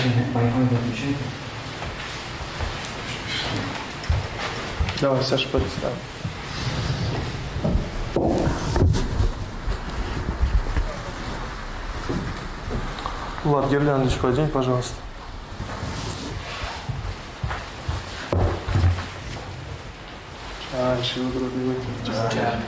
Mai включай. Давай, Саша, представь. Влад, гирляндочку одень, пожалуйста. Чай, шилдрудный. Чай.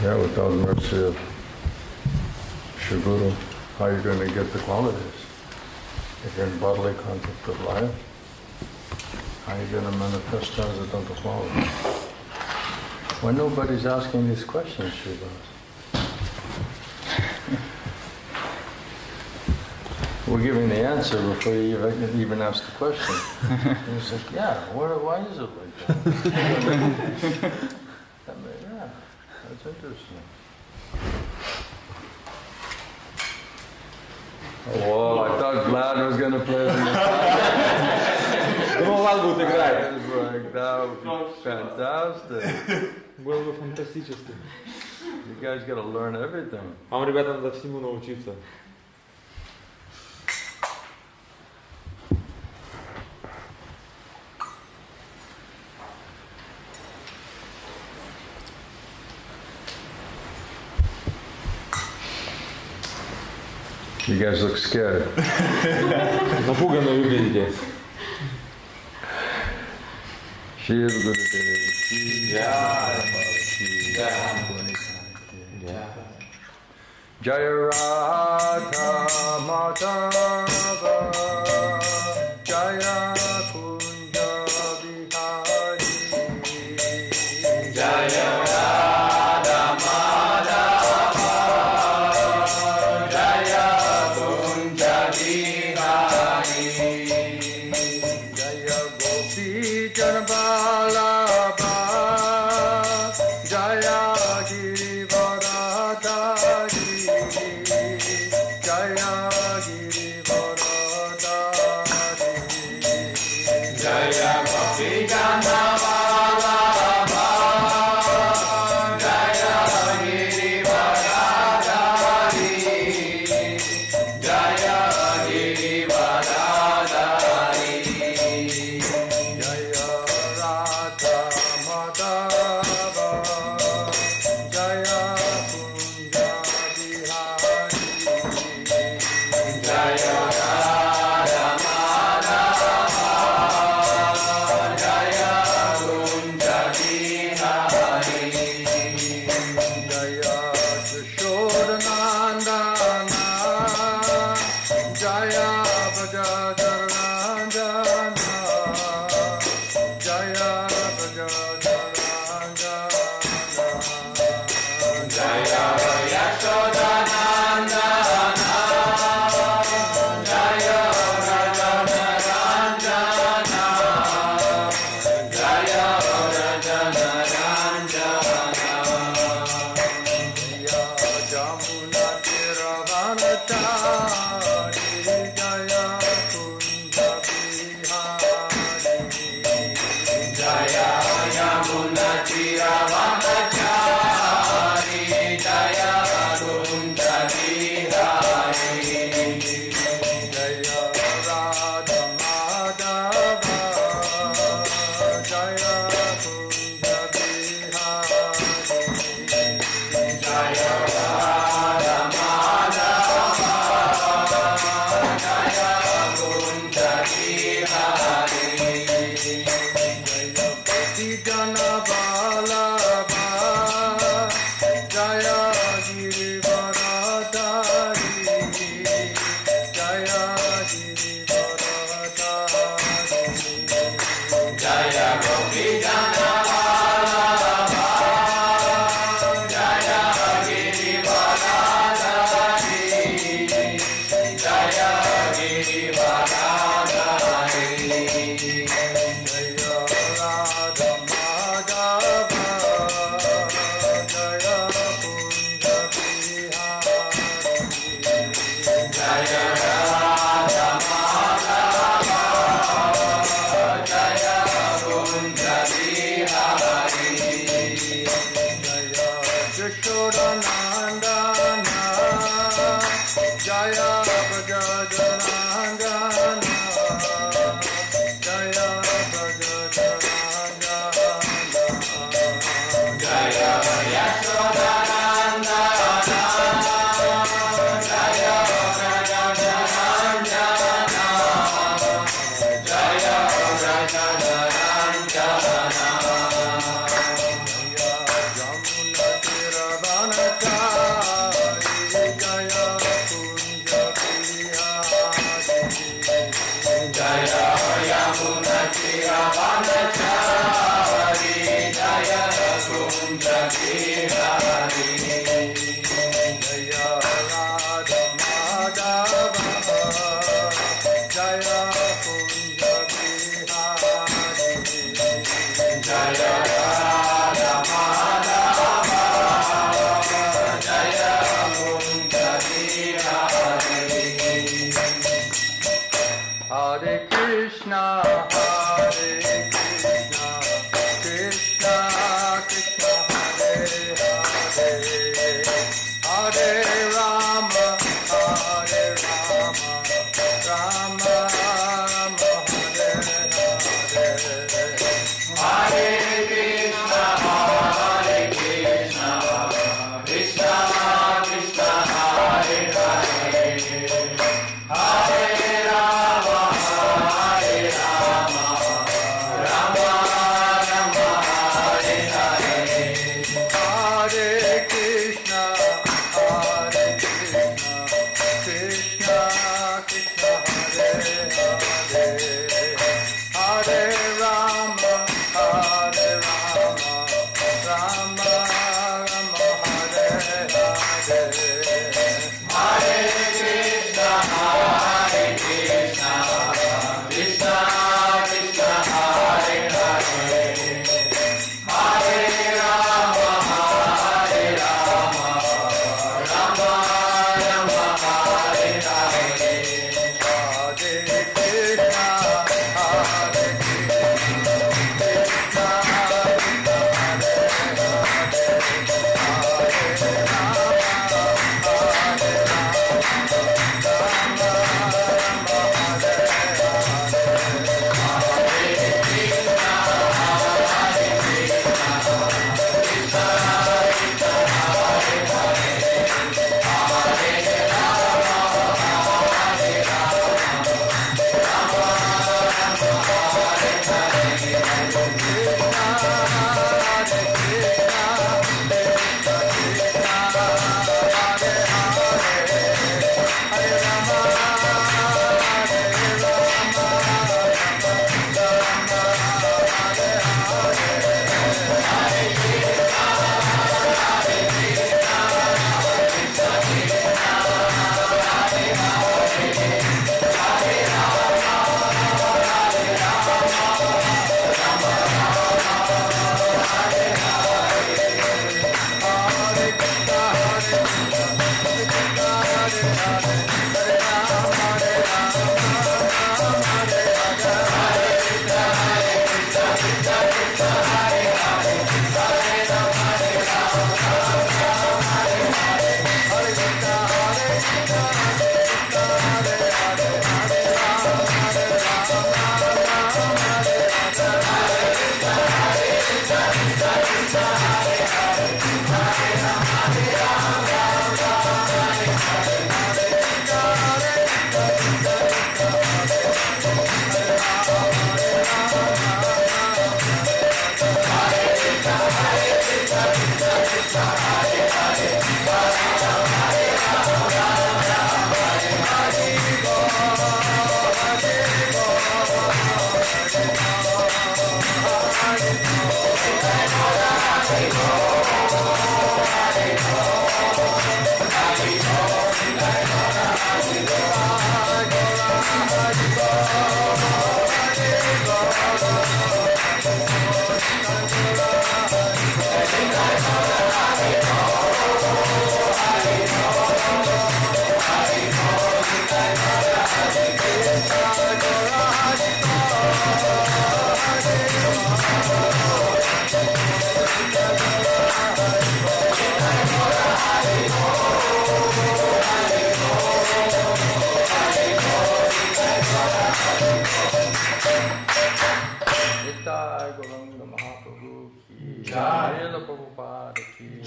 Yeah, without mercy of Shiguru, how are you going to get the qualities? If you're in bodily contact with life, how are you going to manifest transcendental qualities? When nobody's asking these questions, Shivas. We're giving the answer before you even ask the question. And it's like, yeah, why is it like that? Yeah, that's interesting. Whoa, I thought Vlad was going to play on the Думал, Влад будет играть. That would be fantastic. Было бы фантастически. You guys got to learn everything. А вам, ребята, надо всему научиться. You guys look scared. Напуганно выглядите. Shiv Gurudev. Jaya Radha Madhava Jaya Kunja Bihari Jaya Radha Madhava Jaya Kunja Bihari Jaya Gopi Janbalabha Jaya Girivaradari Jaya Girivaradari Jaya Gopi Janbalabha Jaya Girivaradari Jaya Girivaradari Jaya Radha Madhava Hare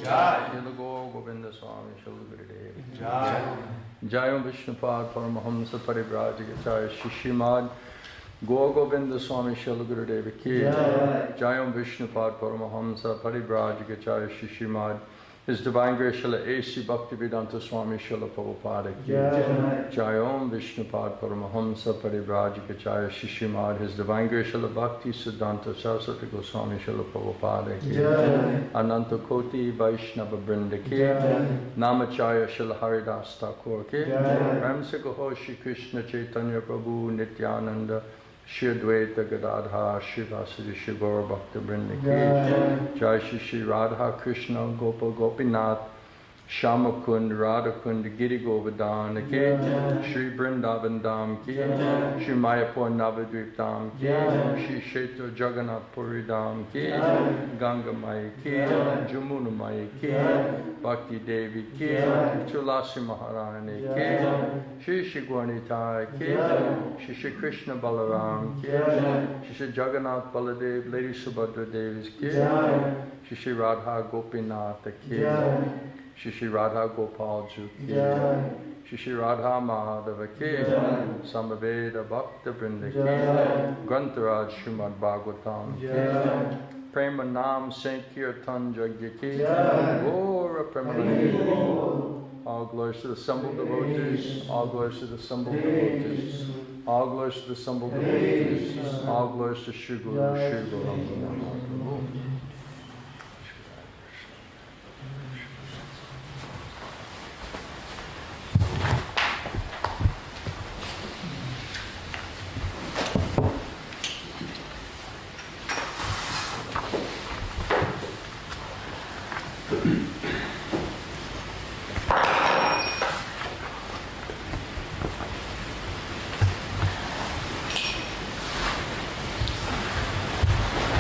Shila Gaur Govinda Swami Shila Gurudev Jayam Vishnupad Paramahamsa Parivrajagacharya Shishimad Gaur Govinda Swami Shila Gurudev Ki Jayam Vishnupad Paramahamsa Parivrajagacharya Shishimad His Divine Grace Srila A.C. Bhaktivedanta Swami Srila Prabhupada Ki Jayam Vishnupad Paramahamsa Parivrajagacharya Shishimad His Divine Grace Srila Bhakti Siddhanta Saraswati Goswami Srila Prabhupada Ki Ananta Koti Vaishnava Brinda Ki Namacharya Srila Haridas Thakur Ki Ramsa Gaho Shri Krishna Chaitanya Prabhu Nityananda Shri Advaita Gadadha Shivasadi Shri Gaura Bhakta Vrinda Ki Jai Shri Shri Radha Krishna Gopal Gopinath Shama Kund Radha Kund Giri Govardhan Ki Shri Vrindavan Dham Ki Shri Mayapur Navadvip Dham Ki Shri Kshetra Jagannath Puri Dham Ki Ganga Mai Ki Jamuna Mai Ki Bhakti Devi Ki Tulasi Maharani Ki Shri Shri Gauranitai Ki Shri Shri Krishna Balaram Ki Shri Shri Jagannath Baladev Lady Subhadra Devis Ki Shri Shri Radha Gopinath Ki Shri Shri Radha Gopal Ju Ki Shri Shri Radha Mahadava Ki Samaveda Bhakta Vrinda Ki Grantaraj Srimad Bhagavatam Ki Prema Nam Sankirtan Jagya Ki Gora Premanandi. All glories to the assembled devotees, all glories to the assembled devotees, all glories to the assembled devotees, all glories to Shri Guru, Shri Guru.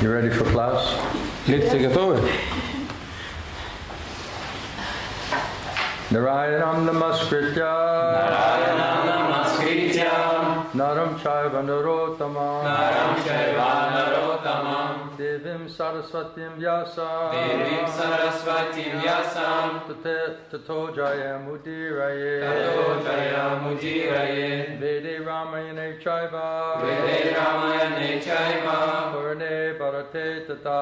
You ready for class? Лица готовы? Narayanam Namaskritya Naram Chaiva Narottamam Devim Saraswatim Vyasam Tato Jayam Udiraye Vede Ramayane Chaiva Purane Bharate Tata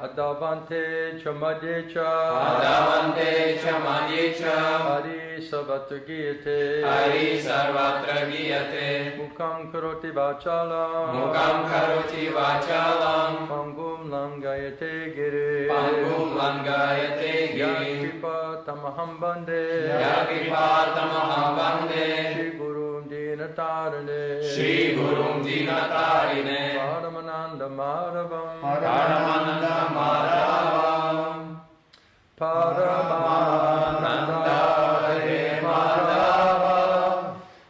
Adavante Chamadyecha Hari Sarvatra Giyate Mukam Karoti Vachalam Pangum Langayate Giri Yakripa Tamaham Bande Shri Gurum Dinatarine Paramananda Madhavam Paramananda Hare Madhava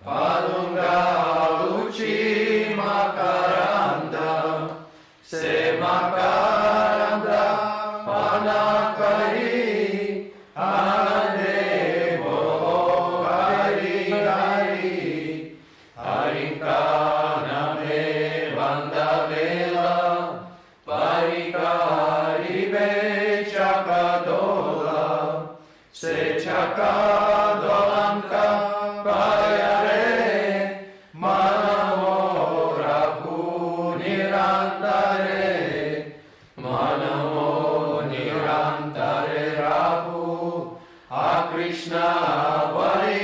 Padunga Luci Makaranda Se Makaranda Panakari Anadevo Hari Hari Harikaname Vandavela Parikari Chakadola Se Chakadolanka Payare Manamo Rahu Nirantare Manamo Nirantare Rahu A Krishna Vari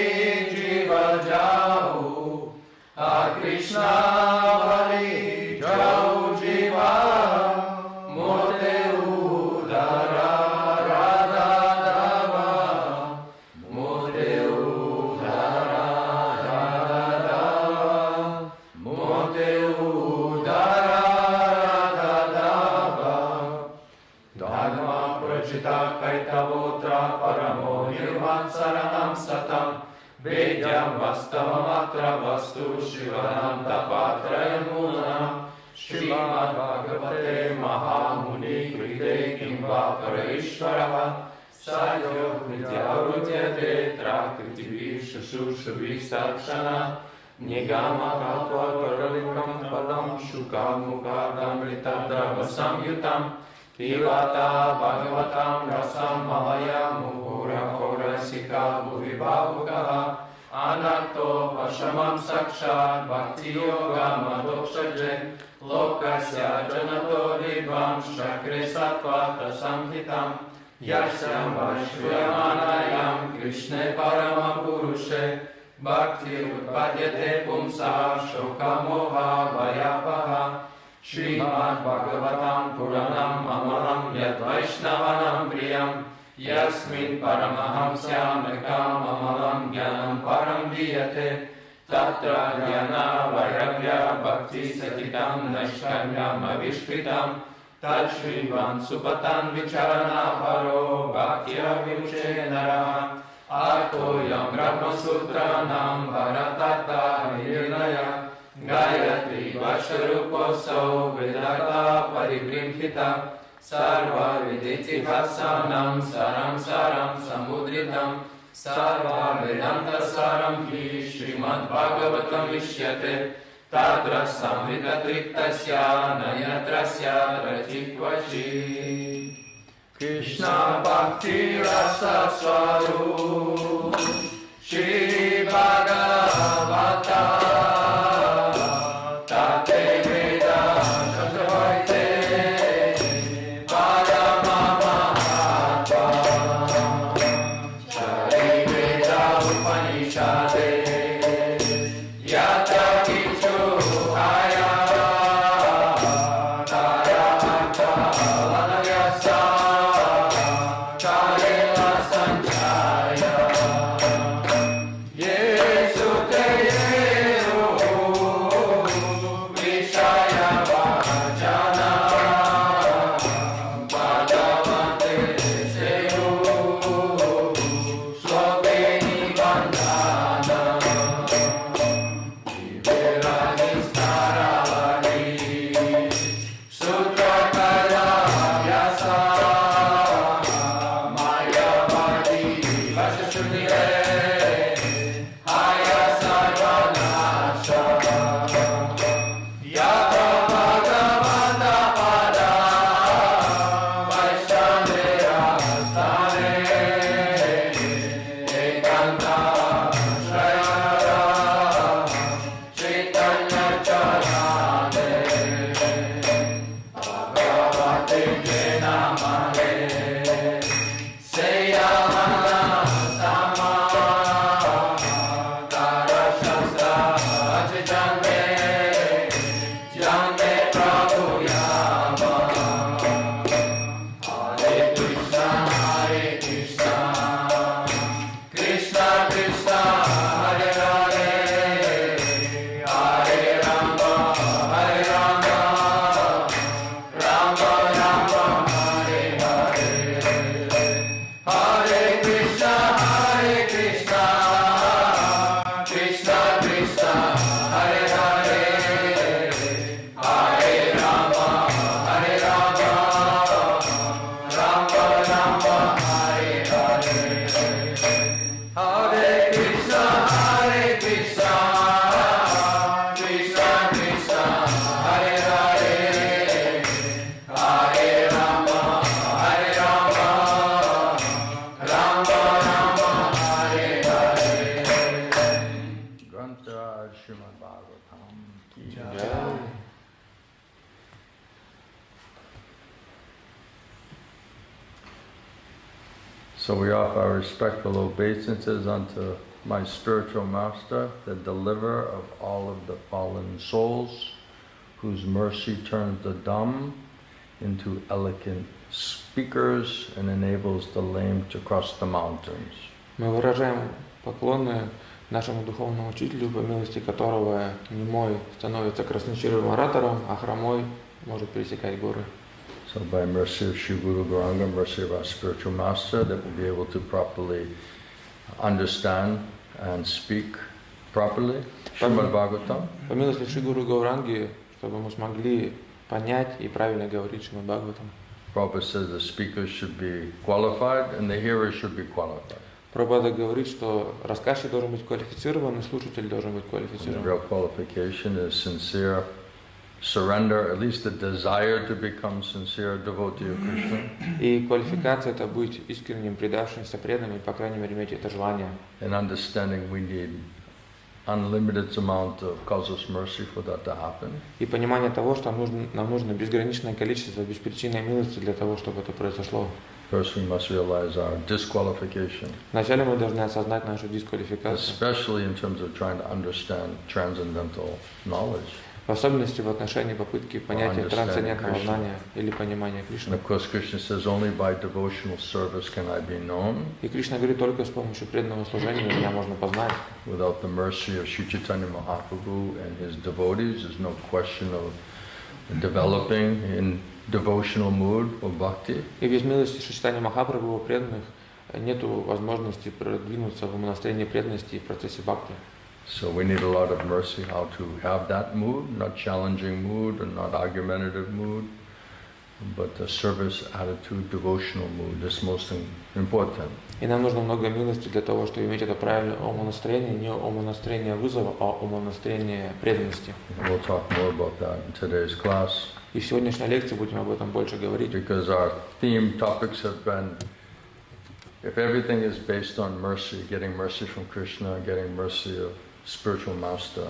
Jiva Jahu A Krishna Vari Jau Jiva Mote Udara Radha Mote Udara Radha Mote Udara Radha Dharma Prachita Kaitavotra Paramo Nirvan Saranam Satam Vedyam Vastavamatra Vastu Shivananta Patrayamuna Srimad Bhagavate Mahamuni Krite Kimva Paraishvaraha Sadyo Vidyarudyate Trakriti Shashushavi Sakshana Nigama Katva Paralikam Palam Shukam Mukadam Ritadava Samyutam Pivata Bhagavatam Rasam Malaya Muhura Horasika Bhuvibhavukaha Anakto Pashamam Sakshat Bhakti Yoga Madokshajay Lokasya Janato Vidvam Shakri Sattvata Samhitam Yasyam Vaishvyamanayam Krishna Parama Purushe Bhakti Utpadyate Pumsa Shoka Moha Vayapaha Srimad Bhagavatam Puranam Amaram Yad Vaishnavanam Priyam Yasmin Paramahamsyam Ekam Amalam Jnanam Param Diyate Tatra Jnana Vairagya Bhakti Satitam Naishkanyam Avishkritam Tat Shrivan Supatan Vicharana Paro Bhaktya Vimshe Naraha Arto Yam Brahma Sutranam Bharatata Nirnaya Gayatri Vasharuposo Vedata Paribrimhita Sarva Viditi Hasanam Saram Saram Samudritam Sarva Vedanta Saram Hi Srimad Bhagavatam Vishyate Tadra Samvita Triktasya Nayatrasya Ratikvachi Krishna Bhakti Rasa Swarup Shri Bhagavata So we offer our respectful obeisances unto my spiritual master, the deliverer of all of the fallen souls, whose mercy turns the dumb into eloquent speakers and enables the lame to cross the mountains. Мы выражаем поклоны нашему духовному учителю, по милости которого немой становится красноречивым оратором, а хромой может пересекать горы. So by mercy of Sri Guru Gauranga, mercy of our spiritual master, that we'll be able to properly understand and speak properly Srimad Bhagavatam. По милости Шри Гуру Гауранги, чтобы мы смогли понять и правильно говорить Шримад Бхагаватам. Prabhupada says the speakers should be qualified and the hearers should be qualified. Прабхупада говорит, что рассказчик должен быть квалифицирован и слушатель должен быть And the квалифицирован. real qualification is sincere surrender, at least the desire to become sincere devotee of Krishna. И квалификация это быть искренним, предавшимся, преданным, и, по крайней мере, иметь это желание. And understanding we need unlimited amount of causeless mercy for that to happen. И понимание того, что нам нужно безграничное количество беспричинной милости для того, чтобы это произошло. First we must realize our disqualification. Вначале мы должны осознать нашу дисквалификацию. Especially in terms of trying to understand transcendental knowledge. В особенности в отношении попытки понятия трансцендентного Krishna. знания или понимания And Кришны. of course Krishna says only by devotional service can I be known. И Кришна говорит, только с помощью преданного служения меня можно познать. Without the mercy of Sri Chaitanya Mahaprabhu and his devotees, there's no question of developing in devotional mood or bhakti. И без милости Шри Чайтаньи Махапрабху его преданных нету возможности продвинуться в умонастроении преданности и в процессе бхакти. So we need a lot of mercy how to have that mood, not challenging mood and not argumentative mood, but a service attitude, devotional mood. That's most important. И нам нужно много милости для того, чтобы иметь это правильное умонастроение, не умонастроение вызова, а умонастроение преданности. We'll talk more about that in today's class. И в сегодняшней лекции будем об этом больше говорить. Because our theme topics have been, if everything is based on mercy, getting mercy from Krishna, getting mercy of spiritual master,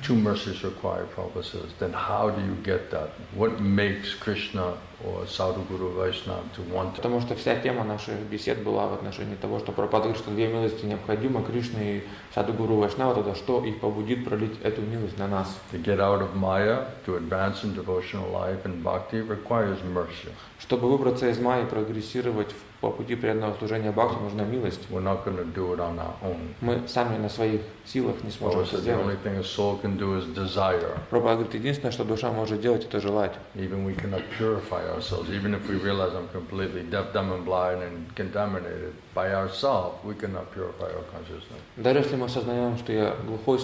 two mercies required, Prabhupada says, then how do you get that? What makes Krishna or Sadhu Guru Vaishnava to want it? Потому что вся тема наших бесед была в отношении того, что Прабхупада говорит, что две милости необходимы, Кришна и Саду Гуру Вайшнава, тогда что их побудит пролить эту милость на нас? To get out of Maya, to advance in devotional life and bhakti requires mercy. Чтобы выбраться из майи и прогрессировать по пути преданного служения бхакти, нужна милость. We're not going to do it on our own. Мы сами на своих силах не сможем это The сделать. only thing a soul can do is desire. Прабхупада говорит, единственное, что душа может делать, это желать. Even we cannot purify ourselves. Even if we realize I'm completely deaf, dumb, and blind and contaminated, by ourselves we cannot purify our consciousness. Даже если мы осознаем, что я глухой,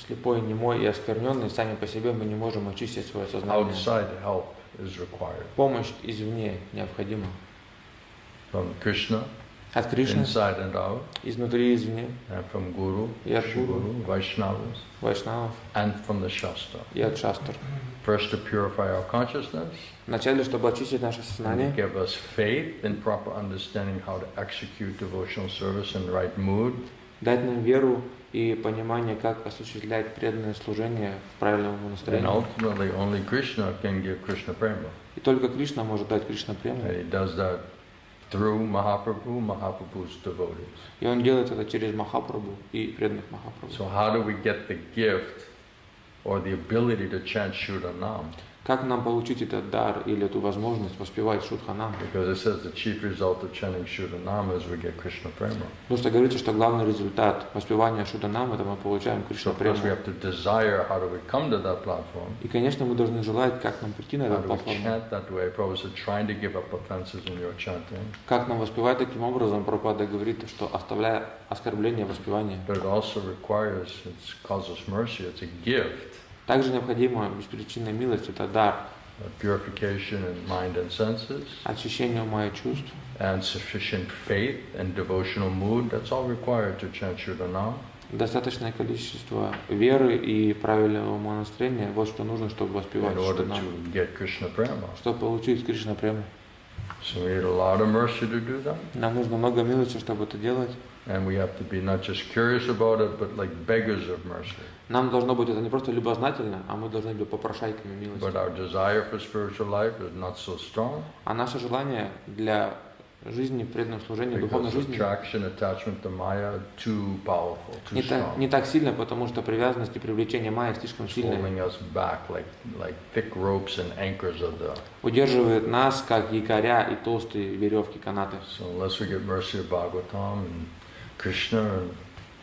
слепой, немой и оскверненный, сами по себе мы не можем очистить свое сознание. Outside help is required. Помощь извне необходима. From Krishna, От Кришны, inside and out, изнутри и извне, and from Guru, и от Shri Гуру, Guru, Vaishnavas, Вайшнавов, and from the Shastra. и от шастр. First to purify our consciousness, Вначале, чтобы очистить наше and сознание, give us faith and proper understanding how to execute devotional service in right mood, дать нам веру и понимание, как осуществлять преданное служение в правильном and настроении. ultimately only Krishna can give Krishna prema. И только Кришна может дать Кришна прему. And he does that through Mahaprabhu, Mahaprabhu's devotees. И он делает это через Махапрабху и преданных Махапрабху. So how do we get the gift or the ability to chant Shuddhanam? Как нам получить этот дар или эту возможность воспевать Шудханам? Because it says the chief result of chanting Shuddhanam is we get Krishna prema. Потому что говорится, что главный результат воспевания Шудханам, это мы получаем So Кришна of course we прему. have to desire how do we come to that platform. И, конечно, мы должны желать, как нам прийти на How эту do we платформу. chant that way? Prabhupada said trying to give up offenses in your chanting. Как нам воспевать таким образом? Прабхупада говорит, что оставляя оскорбление воспевания. But it also requires, it causes mercy, it's a gift. Также необходима беспричинная милость, это дар. Purification in mind and senses, Очищение ума и чувств, and sufficient faith and devotional mood, that's all required to chant Shuddhanam. достаточное количество веры и правильного умонастроения. Вот что нужно, чтобы воспевать In order Шудханам. to get Krishna prema. Чтобы получить Кришна прему. So we need a lot of mercy to do that. Нам нужно много милости, чтобы это делать. And we have to be not just curious about it, but like beggars of mercy. Нам должно быть это не просто любознательно, а мы должны быть попрошайками милости. But our desire for spiritual life is not so strong. А наше желание для жизни, преданного служения, духовной Because жизни attraction, attachment to Maya too powerful, too strong. не так сильно, потому что привязанность и привлечение майя слишком сильное. Holding us back like thick ropes and anchors of the. Удерживает нас, как якоря и толстые веревки, канаты. So unless we get mercy of Bhagavatam and Krishna and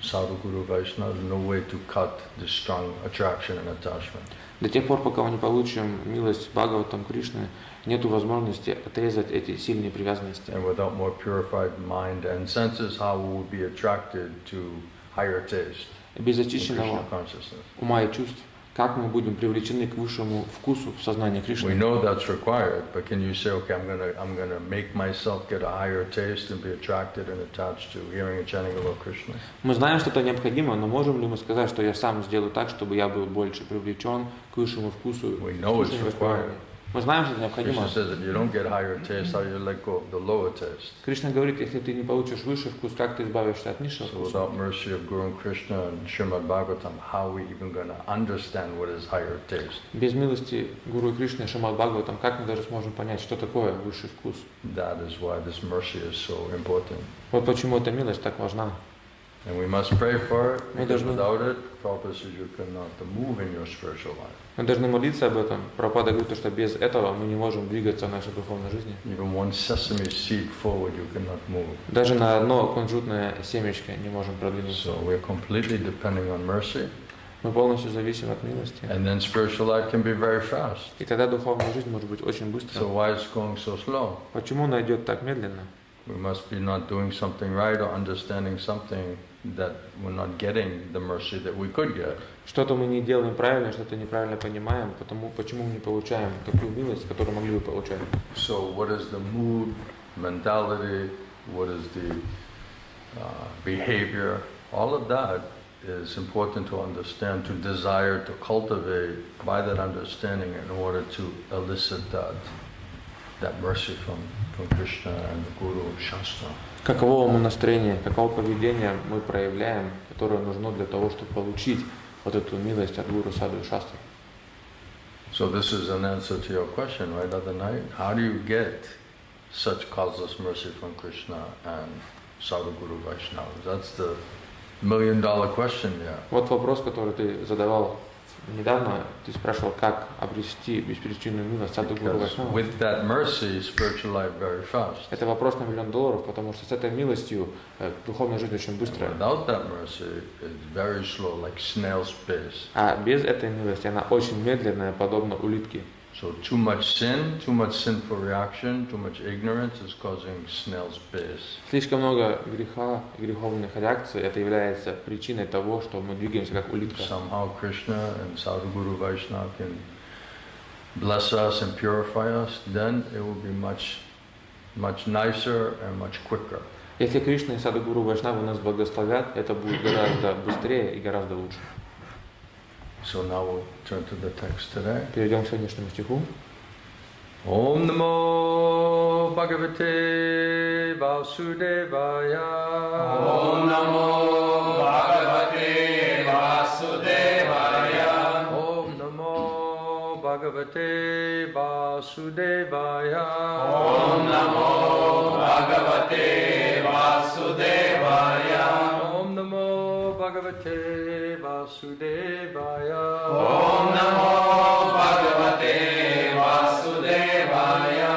Sadhu Guru Vaishnava, there's no way to cut this strong attraction and attachment. До тех пор, пока мы не получим милость Бхагаватам Кришны, нету возможности отрезать эти сильные привязанности. And without more purified mind and senses, how will we be attracted to higher taste Без in очищенного Krishna consciousness? ума и чувств как мы будем привлечены к высшему вкусу в сознании We Кришны. know that's required, but can you say, okay, I'm gonna make myself get a higher taste and be attracted and attached to hearing and chanting the Lord Krishna? Мы знаем, что это необходимо, но можем ли мы сказать, что я сам сделаю так, чтобы я был больше привлечен к высшему вкусу? We know it's required. Мы знаем, что это необходимо. Krishna says, if you don't get higher taste, how do you let go of the lower taste? Кришна говорит, если ты не получишь высший вкус, как ты избавишься от низшего So вкуса? without mercy of Guru and Krishna and Srimad Bhagavatam, how are we even going to understand what is higher taste? Без милости Гуру и Кришны, Шримад Бхагаватам, как мы даже сможем понять, что такое высший вкус? That is why this mercy is so important. Вот почему эта милость так важна. And we must pray for it, Мы because должны- without it, Prabhupada says you cannot move in your spiritual life. Мы должны молиться об этом. Прабхупада говорит, что без этого мы не можем двигаться в нашей духовной жизни. Even one sesame seed forward, you cannot move. Даже на одно кунжутное семечко не можем продвинуться. So we're completely depending on mercy, Мы полностью зависим от милости. and then spiritual life can be very fast. И тогда духовная жизнь может быть очень So быстрой. why is it going so slow? Почему она идет так медленно? We must be not doing something right or understanding something that we're not getting the mercy that we could get. Что-то мы не делаем правильно, что-то неправильно понимаем, почему мы не получаем такую милость, которую могли бы получать. So what is the mood, mentality, what is the behavior, all of that is important to understand, to desire, to cultivate by that understanding in order to elicit that mercy from Krishna and the Guru Shastra. Каково мы настроение, каково поведение мы проявляем, которое нужно для того, чтобы получить вот эту милость от Гуру, Саду и Шастры. So this is an answer to your question, right, other night? How do you get such causeless mercy from Krishna and Sadhu Guru Vaishnava? That's the $1,000,000 question, yeah. Вот вопрос, который ты задавал недавно. Ты спрашивал, как обрести беспричинную милость Саду Гуру Because Вайшнава. with that mercy, spiritual life very fast. Это вопрос на $1,000,000, потому что с этой милостью духовная жизнь очень быстрая. Without that mercy, it's very slow, like snail's pace. А без этой милости она очень медленная, подобно улитке. So too much sinful reaction, too much ignorance is causing snail's pace. Слишком много греха и греховных реакций, это является причиной того, что мы двигаемся как улитка. Somehow Krishna and Sadhu Guru Vaishnava can bless us and purify us, then it will be much nicer and much quicker. Если Кришна и Саду Гуру Вайшнавы нас благословят, это будет гораздо быстрее и гораздо лучше. So now we'll turn to the text today. Перейдем к сегодняшнему стиху. Om Namo Bhagavate Vasudevaya. Om Namo Bhagavate Vasudevaya. Om Namo Bhagavate Vasudevaya. Om Namo Bhagavate Vasudevaya. Om Namo Bhagavate Vasudevaya. Om Namo Bhagavate Vasudevaya.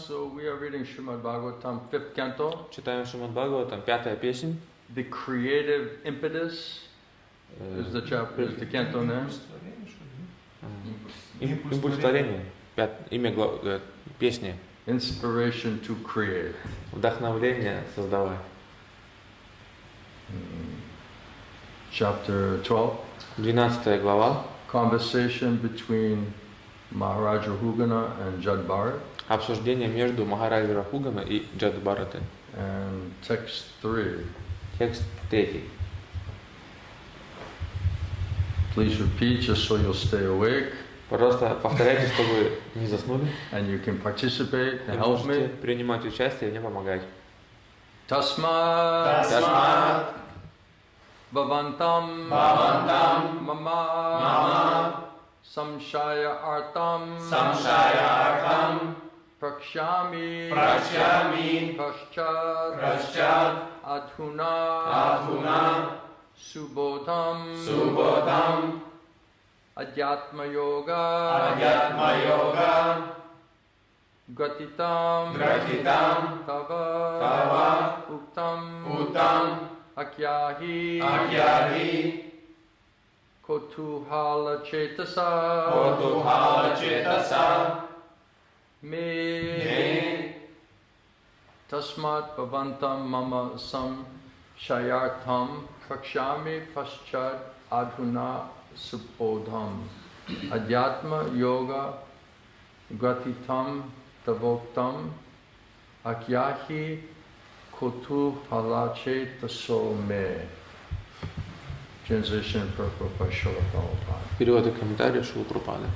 So we are reading Srimad Bhagavatam, 5th canto. Читаем Шримад Бхагаватам, 5-я песнь. The creative impetus is the chapter, is the canto name. Импульс творения. Имя песни. Inspiration to create. Вдохновление создавать. Chapter 12. 12 глава. Conversation between Maharaja Hugana and Jad Bharat. Обсуждение между Махараджей Рахугана и Джад Бхараты. And text 3. Текст 3. Please repeat just so you'll stay awake Пожалуйста, повторяйте, чтобы не заснули. and you can participate Вы and help можете me. принимать участие и мне помогать. Tasmat Tasmat Bhavantam Bhavantam Mama Samshaya Artam Samshayartam Prakshami Prashyami Paschat Adhuna Subodham Adhyatma Yoga Gratitam Tava Uttam Akyahi Kotuhala Chetasa Me Tasmat Bhavantam Mama Sam Shayartam Prakshami Paschat Adhuna supodham adhyatma yoga gratitam tavoktam akyahi kotu halache taso me. Translation and purport by Srila Prabhupada. Перевод и комментарий Шрилы Прабхупады.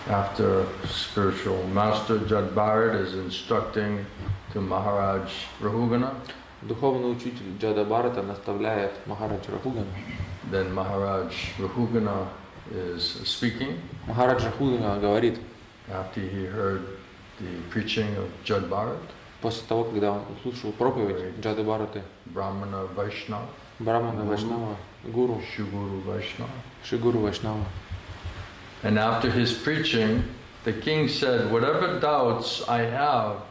After spiritual master Jad Bharat is instructing to Maharaj Rahugana, Духовный учитель Джада Бхарата наставляет Махараджа Рахугана. then Maharaj Rahugana is speaking Махарадж Рахугана говорит, after he heard the preaching of Jad Bharat, после того, когда он услышал проповедь Джады Бхараты, Brahmana Vaishnava, Брамана Вайшнава, Гуру, Shuguru Vaishnava. Шигуру Вайшнава. And after his preaching, the king said, whatever doubts I have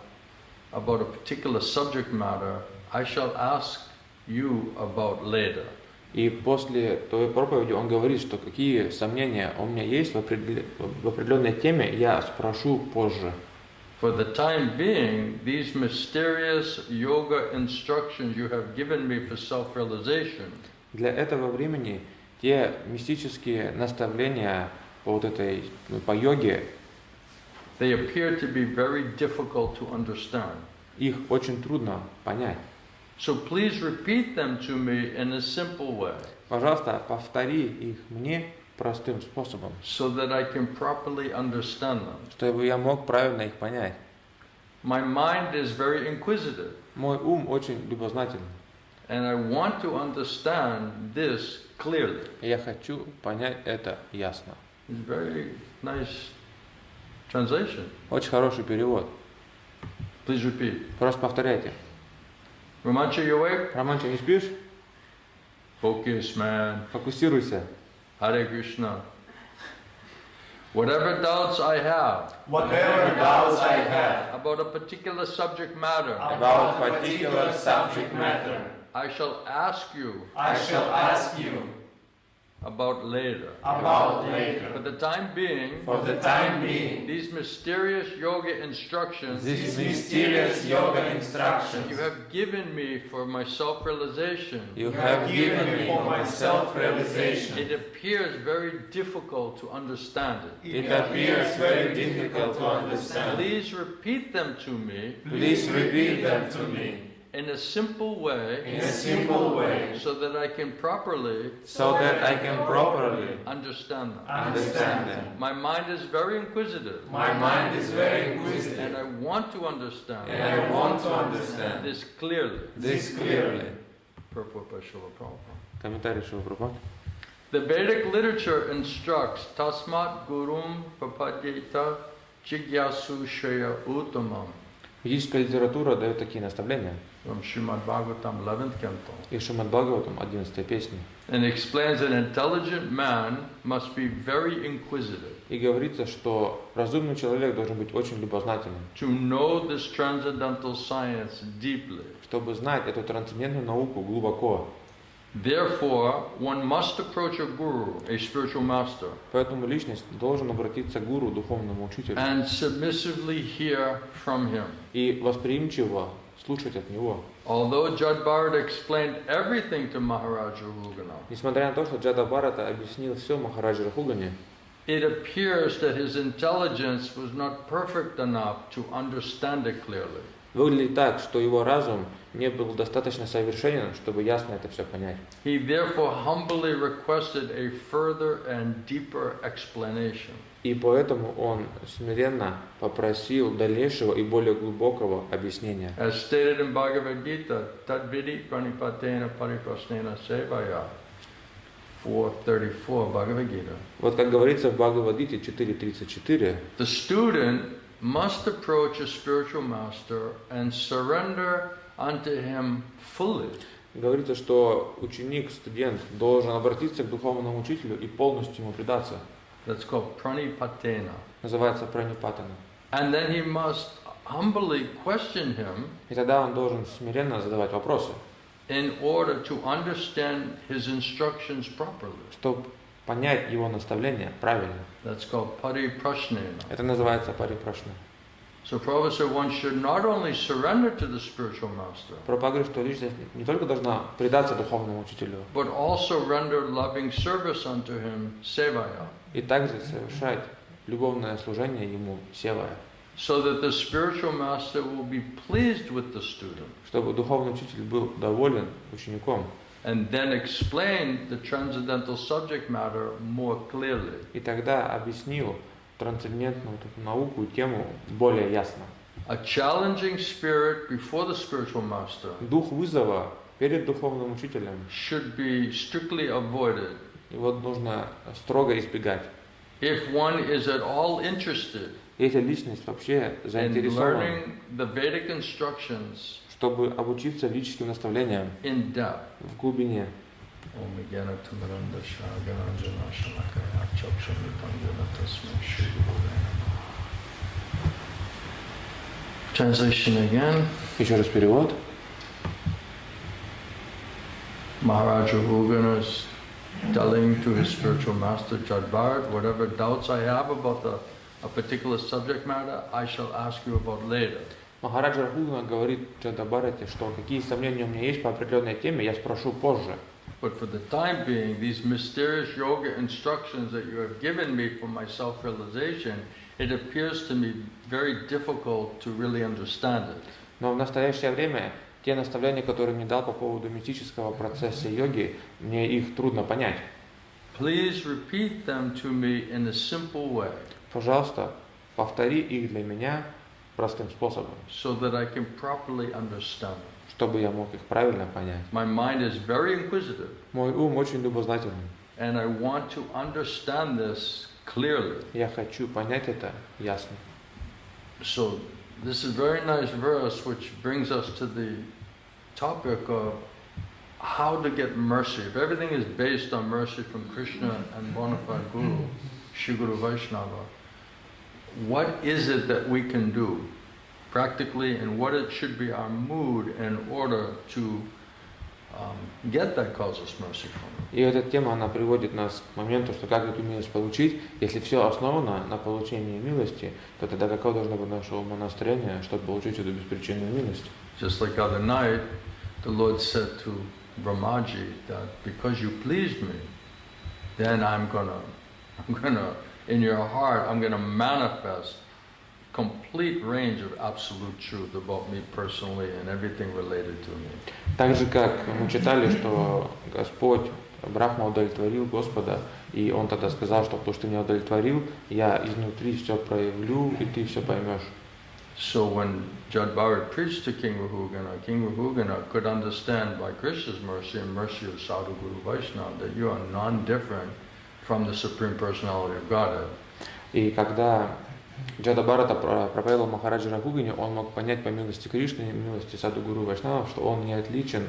about a particular subject matter, I shall ask you about later. И после той проповеди он говорит, что какие сомнения у меня есть в определенной теме, я спрошу позже. For the time being, these mysterious yoga instructions you have given me for self-realization Для этого времени те мистические наставления по по йоге, they appear to be very difficult to understand. их очень трудно понять. So please repeat them to me in a simple way, Пожалуйста, повтори их мне простым способом, so that I can properly understand them. чтобы я мог правильно их понять. My mind is very inquisitive, Мой ум очень любознательный, and I want to understand this clearly. и я хочу понять это ясно. It's very nice translation. Очень хороший перевод. Please repeat. Просто повторяйте. Romancha, you awake? Романчик, не спишь? Focus, man. Фокусируйся. Hare Krishna. Whatever doubts I have Whatever doubts I have about a particular subject matter, about particular subject matter, I shall ask you I shall ask you about later. about For later. the time being, For the time being, these mysterious yoga instructions these mysterious yoga instructions you have given me for my self-realization, You you have given me for my self-realization, it appears very difficult to understand it. it appears very difficult to understand. Please repeat them to me Please repeat them to me in a simple way in a simple way so that I can properly so that I can properly understand them. understand them. My mind is very inquisitive, My mind is very and inquisitive, I want to understand and I want to understand this clearly. this clearly. Purport by Srila Prabhupada. Комментарий Шрилы Прабхупады. The Vedic literature instructs Tasmat Gurum Papadyeta Jigyasu Shreya Uttamam. Ведическая литература дает такие наставления. From Srimad Bhagavatam 11th canto. И Шримад Бхагаватам, 11 песня. And explains that an intelligent man must be very inquisitive И говорится, что разумный человек должен быть очень любознательным, to know this transcendental science deeply. чтобы знать эту трансцендентную науку глубоко. Therefore, one must approach a guru, a spiritual master, Поэтому личность должен обратиться к гуру, духовному учителю, and submissively hear from him. и восприимчиво слушать от него. Although Jad Bharat explained everything to Maharaj Rahugana, Несмотря на то, что Джада Бхарата объяснил все Махараджи Рахугане, it appears that his intelligence was not perfect enough to understand it clearly. выглядит так, что его разум не был достаточно совершенен, чтобы ясно это все понять. He therefore humbly requested a further and deeper explanation. И поэтому он смиренно попросил дальнейшего и более глубокого объяснения. As stated in Bhagavad Gita, Tadvidi pranipatena pariprasnena sevaya, 434 Bhagavad Gita. Вот как говорится в Бхагавад-гите 4.34, The student must approach a spiritual master and surrender unto him fully. говорится, что ученик, студент должен обратиться к духовному учителю и полностью ему предаться. That's called pranipatena. Называется пранипатана. And then he must humbly question him И тогда он должен смиренно задавать вопросы, in order to understand his instructions properly. чтобы понять его наставления правильно. That's called pariprasnena. Это называется парипрашна. So Prabhupada said one should not only surrender to the spiritual master, Прабхупада говорит, что личность не только должна предаться духовному учителю, but also render loving service unto him, sevaya, и также совершать любовное служение ему, севая, so that the spiritual master will be pleased with the student, чтобы духовный учитель был доволен учеником, and then explain the transcendental subject matter more clearly. и тогда объяснил трансцендентную эту науку, тему более ясно. A challenging spirit before the spiritual master Дух вызова перед духовным учителем should be strictly avoided. его нужно строго избегать. If one is at all interested Если личность вообще in заинтересована, learning the Vedic instructions чтобы обучиться ведическим наставлениям in depth, в глубине, Translation again. еще раз перевод. Maharaja Rugana is telling to his spiritual master Jadbharat, whatever doubts I have about a particular subject matter, I shall ask you about later. Махараджа Рахугана говорит Джадабхарате, что какие сомнения у меня есть по определенной теме, я спрошу позже. But for the time being, these mysterious yoga instructions that you have given me for my self-realization, it appears to me very difficult to really understand it. Но в настоящее время те наставления, которые мне дал по поводу мистического процесса йоги, мне их трудно понять. Please repeat them to me in a simple way, Пожалуйста, повтори их для меня простым способом, so that I can properly understand them. чтобы я мог их правильно понять. My mind is very inquisitive, Мой ум очень любознательный. and I want to understand this clearly. Я хочу понять это ясно. So this is a very nice verse which brings us to the topic of how to get mercy. If everything is based on mercy from Krishna and bona fide Guru, Shri Guru Vaishnava, what is it that we can do practically, and what it should be our mood in order to get that causeless mercy from him? И эта тема, она приводит нас к моменту, что как эту милость получить. Если все основано на получении милости, то тогда какое должно быть наше умонастроение, чтобы получить эту беспричинную милость? Just like other night, the Lord said to Brahmaji that because you pleased me, then I'm gonna, in your heart, I'm gonna manifest complete range of absolute truth about me personally and everything related to me. Так же, как мы читали, что Господь, Брахма удовлетворил Господа, и Он тогда сказал, что потому что ты меня удовлетворил, я изнутри все проявлю, и ты все поймешь. So when Jadbharat preached to King Rahugana could understand by Krishna's mercy and mercy of Sadhu Guru Vaishnava that you are non-different from the Supreme Personality of Godhead. И когда Джадабхарата проповедовал Махараджа Рахугане, он мог понять по милости Кришны и милости Саду Гуру Вайшнава, что он не отличен,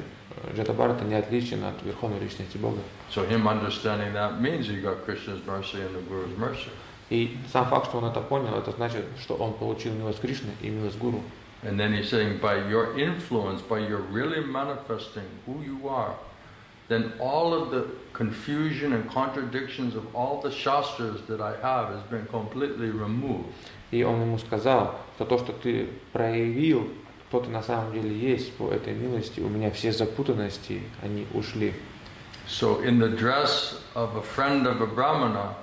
Джадабхарата не отличен от Верховной Личности Бога. So him understanding that means he got Krishna's mercy and the Guru's mercy. И сам факт, что он это понял, это значит, что он получил милость Кришны и милость Гуру. And then he's saying, by your influence, by your really manifesting who you are, then all of the confusion and contradictions of all the shastras that I have has been completely removed. И он ему сказал, что то, что ты проявил, кто ты на самом деле есть по этой милости, у меня все запутанности, они ушли. So in the dress of a friend of a brahmana,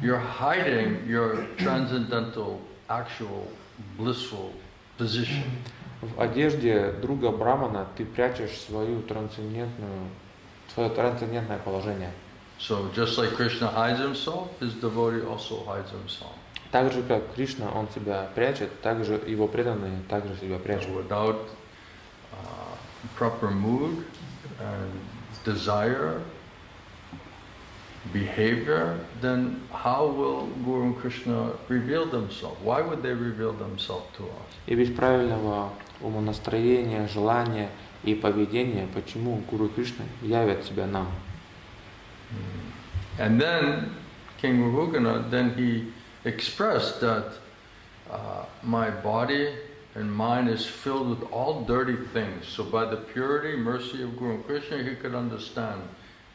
you're hiding your transcendental, actual, blissful position. В одежде друга Брамана ты прячешь свое трансцендентное положение. So just like Krishna hides himself, his devotee also hides himself. Так же, как Кришна, он себя прячет, так же его преданные также себя прячут. Without proper mood and desire, behavior, then how will Guru and Krishna reveal themselves? Why would they reveal themselves to us? И без правильного умонастроения, желания и поведения, почему Гуру Кришна явят себя нам? And then King Rahugana, then he expressed that my body and mind is filled with all dirty things. So by the purity, mercy of Guru and Krishna, he could understand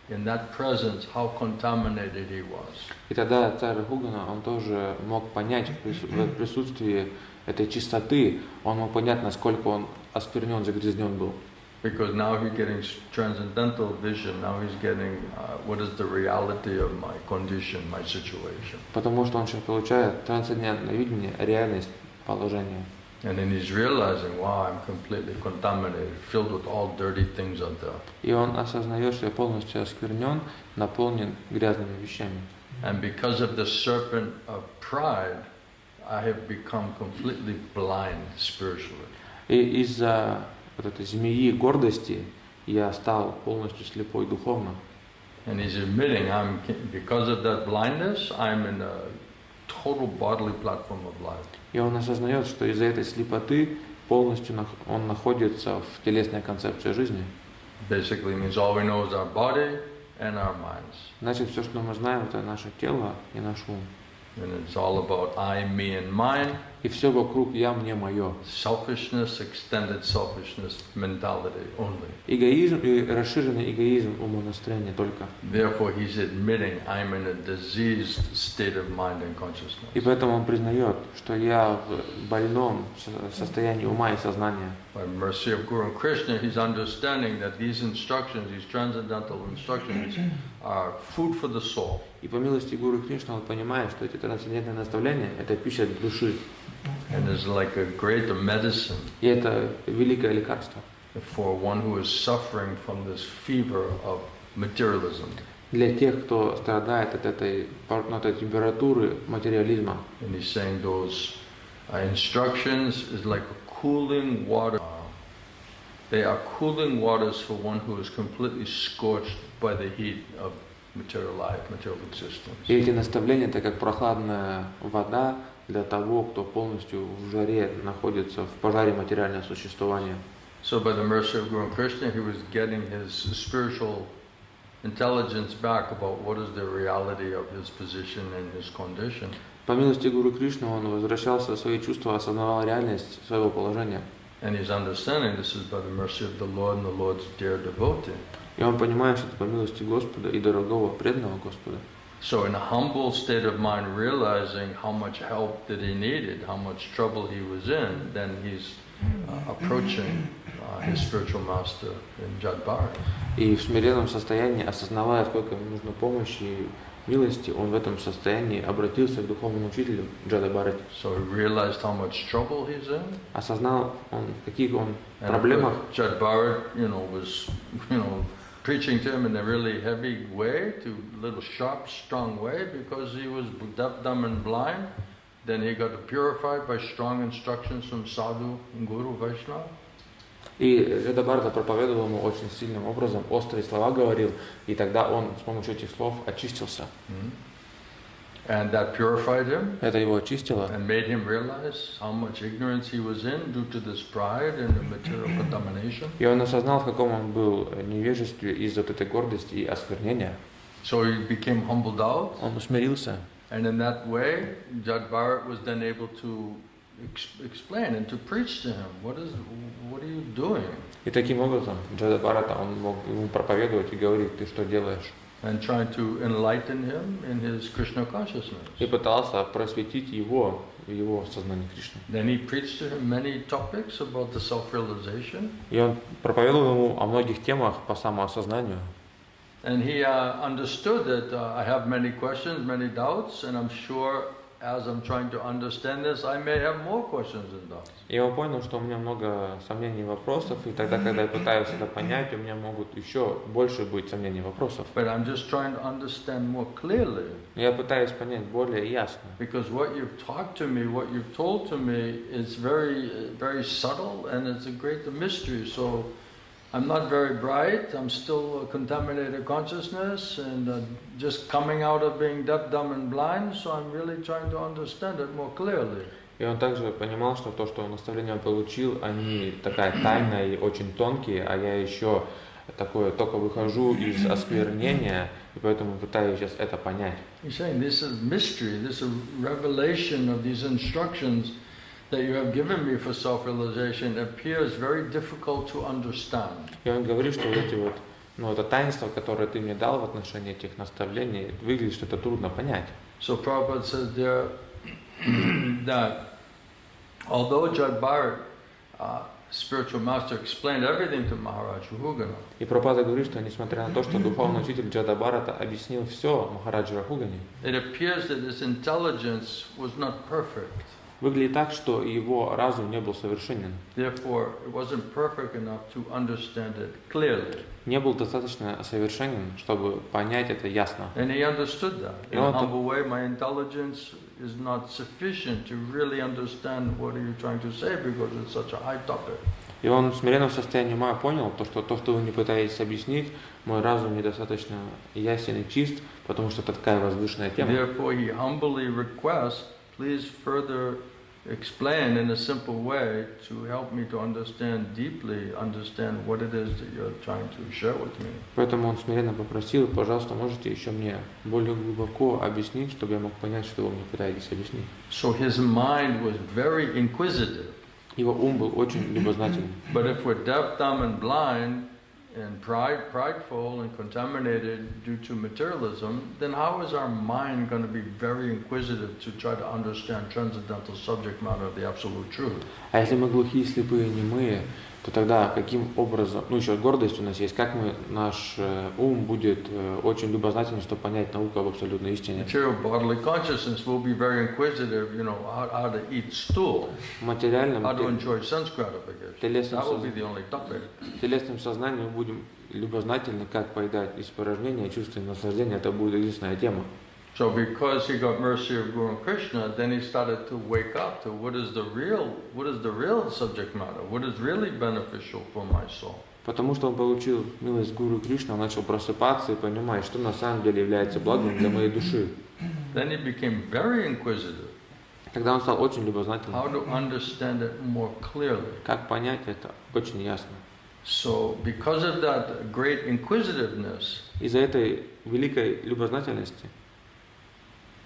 in that presence how contaminated he was. И тогда царь Рахугана, он тоже мог понять в присутствии этой чистоты, он мог понять, насколько он осквернен, загрязнен был. Because now he's getting transcendental vision. Now he's getting what is the reality of my condition, my situation. Потому что он сейчас получает трансцендентное видение, реальность положения. And then he's realizing, wow, I'm completely contaminated, filled with all dirty things out there. И он осознает, что я полностью осквернен, наполнен грязными вещами. And because of the serpent of pride, I have become completely blind spiritually. И из-за вот этой змеи гордости я стал полностью слепой духовно. And he's admitting, because of that blindness, I'm in a total bodily platform of life. И он осознает, что из-за этой слепоты полностью он находится в телесной концепции жизни. Basically means all we know is our body and our minds. Значит, все, что мы знаем, это наше тело и наш ум. And it's all about I, me, and mine. И все вокруг я, мне, мое. Selfishness, extended selfishness mentality only. Эгоизм и расширенный эгоизм умонастроения только. Therefore, he's admitting I'm in a diseased state of mind and consciousness. И поэтому он признает, что я в больном состоянии ума и сознания. By mercy of Guru and Krishna, he's understanding that these instructions, these transcendental instructions, are food for the soul. И по милости Гуру Кришны он понимает, что эти трансцендентные наставления – это пища для души. And is like a great medicine И это великое лекарство for one who is suffering from this fever of materialism. для тех, кто страдает от этой температуры материализма. And he's saying those instructions is like a cooling water. They are cooling waters for one who is completely scorched by the heat of material life, material existence. И эти наставления – это как прохладная вода для того, кто полностью в жаре находится в пожаре материального существования. So by the mercy of Guru and Krishna, he was getting his spiritual intelligence back about what is the reality of his position and his condition. По милости Гуру Кришны он возвращался в свои чувства, осознавал реальность своего положения. And he's understanding this is by the mercy of the Lord and the Lord's dear devotee. И он понимает, что это по милости Господа и дорогого преданного Господа. So in a humble state of mind, realizing how much help that he needed, how much trouble he was in, then he's approaching his spiritual master in Jadbara. И в смиренном состоянии, осознавая, сколько ему нужно помощи и милости, он в этом состоянии обратился к духовному учителю Джадабарате. So he realized how much trouble he's in. Осознал он, в каких он проблемах. Jadbara, was, preaching to him in a really heavy way, to a little sharp, strong way, because he was deaf, dumb, and blind. Then he got purified by strong instructions from Sadhu and Guru Vaishnava. И Джадабарата проповедовал ему очень сильным образом, острые слова говорил, и тогда он с помощью этих слов очистился. And that purified him. Это его очистило. And made him realize how much ignorance he was in due to this pride and the material contamination. И он осознал, в каком он был невежестве из-за вот этой гордости и осквернения. So he became humbled out. Он усмирился. And in that way, Jadbharat was then able to explain and to preach to him. What are you doing? И таким образом Джадабарата он мог ему проповедовать и говорить, ты что делаешь? And trying to enlighten him in his Krishna consciousness. И пытался просветить его в его сознании Кришны. Then he preached to him many topics about the self-realization. И он проповедовал ему о многих темах по самоосознанию. And he understood that I have many questions, many doubts, and I'm sure as I'm trying to understand this, I may have more questions and doubts. И он понял, что у меня много сомнений и вопросов, и тогда, когда я пытаюсь это понять, у меня могут еще больше быть сомнений и вопросов. But I'm just trying to understand more clearly. Я пытаюсь понять более ясно. Because what you've taught to me, what you've told to me, is very, very subtle, and it's a great mystery. So I'm not very bright. I'm still a contaminated consciousness, and just coming out of being deaf, dumb, and blind. So I'm really trying to understand it more clearly. И он также понимал, что то, что наставления он получил, они такая тайна и очень тонкие, а я еще такое только выхожу из осквернения, и поэтому пытаюсь сейчас это понять. He's saying this is mystery, this is revelation of these instructions that you have given me for self-realization appears very difficult to understand. И он говорит, что вот эти вот, это таинство, которое ты мне дал в отношении этих наставлений, выглядит, что это трудно понять. So Prabhupada says there that Although Jad Bharat, spiritual master, explained everything to Maharaj Rahugana, И Прабхупада говорит, что несмотря на то, что духовный учитель Джада Бхарата объяснил все Махараджи Рахугани, it appears that his intelligence was not perfect. выглядит так, что его разум не был совершенен. Therefore, it wasn't perfect enough to understand it clearly. Не был достаточно совершенен, чтобы понять это ясно. And he understood that. In a humble way, my intelligence is not sufficient to really understand what are you trying to say because it's such a high topic. И он в смиренном состоянии ума понял, что вы не пытаетесь объяснить, мой разум недостаточно ясен и чист, потому что это такая возвышенная тема. Therefore, he humbly requests, please further explain in a simple way to help me to deeply understand what it is that you're trying to share with me. Поэтому он смиренно попросил, пожалуйста, можете еще мне более глубоко объяснить, чтобы я мог понять, что вы мне пытаетесь объяснить. So his mind was very inquisitive. Его ум был очень любознательным. But if we're deaf, dumb, and blind, and prideful and contaminated due to materialism, then how is our mind going to be very inquisitive to try to understand transcendental subject matter of the absolute truth? А если мы глухие, слепые, немые, то тогда каким образом, еще гордость у нас есть, как наш ум будет очень любознательным, чтобы понять науку об абсолютной истине? Material bodily consciousness will be very inquisitive, how to eat stool, how to enjoy sense gratification. That will be the only topic. Телесным сознанием мы будем любознательны, как поедать испражнения, чувственное наслаждение, это будет единственная тема. So because he got mercy of Guru Krishna, then he started to wake up to what is the real subject matter, what is really beneficial for my soul. Потому что он получил милость Гуру Кришны, он начал просыпаться и понимать, что на самом деле является благом для моей души. Then he became very inquisitive. Тогда он стал очень любознательным. How to understand it more clearly. Как понять это очень ясно. So because of that great inquisitiveness, из-за этой великой любознательности,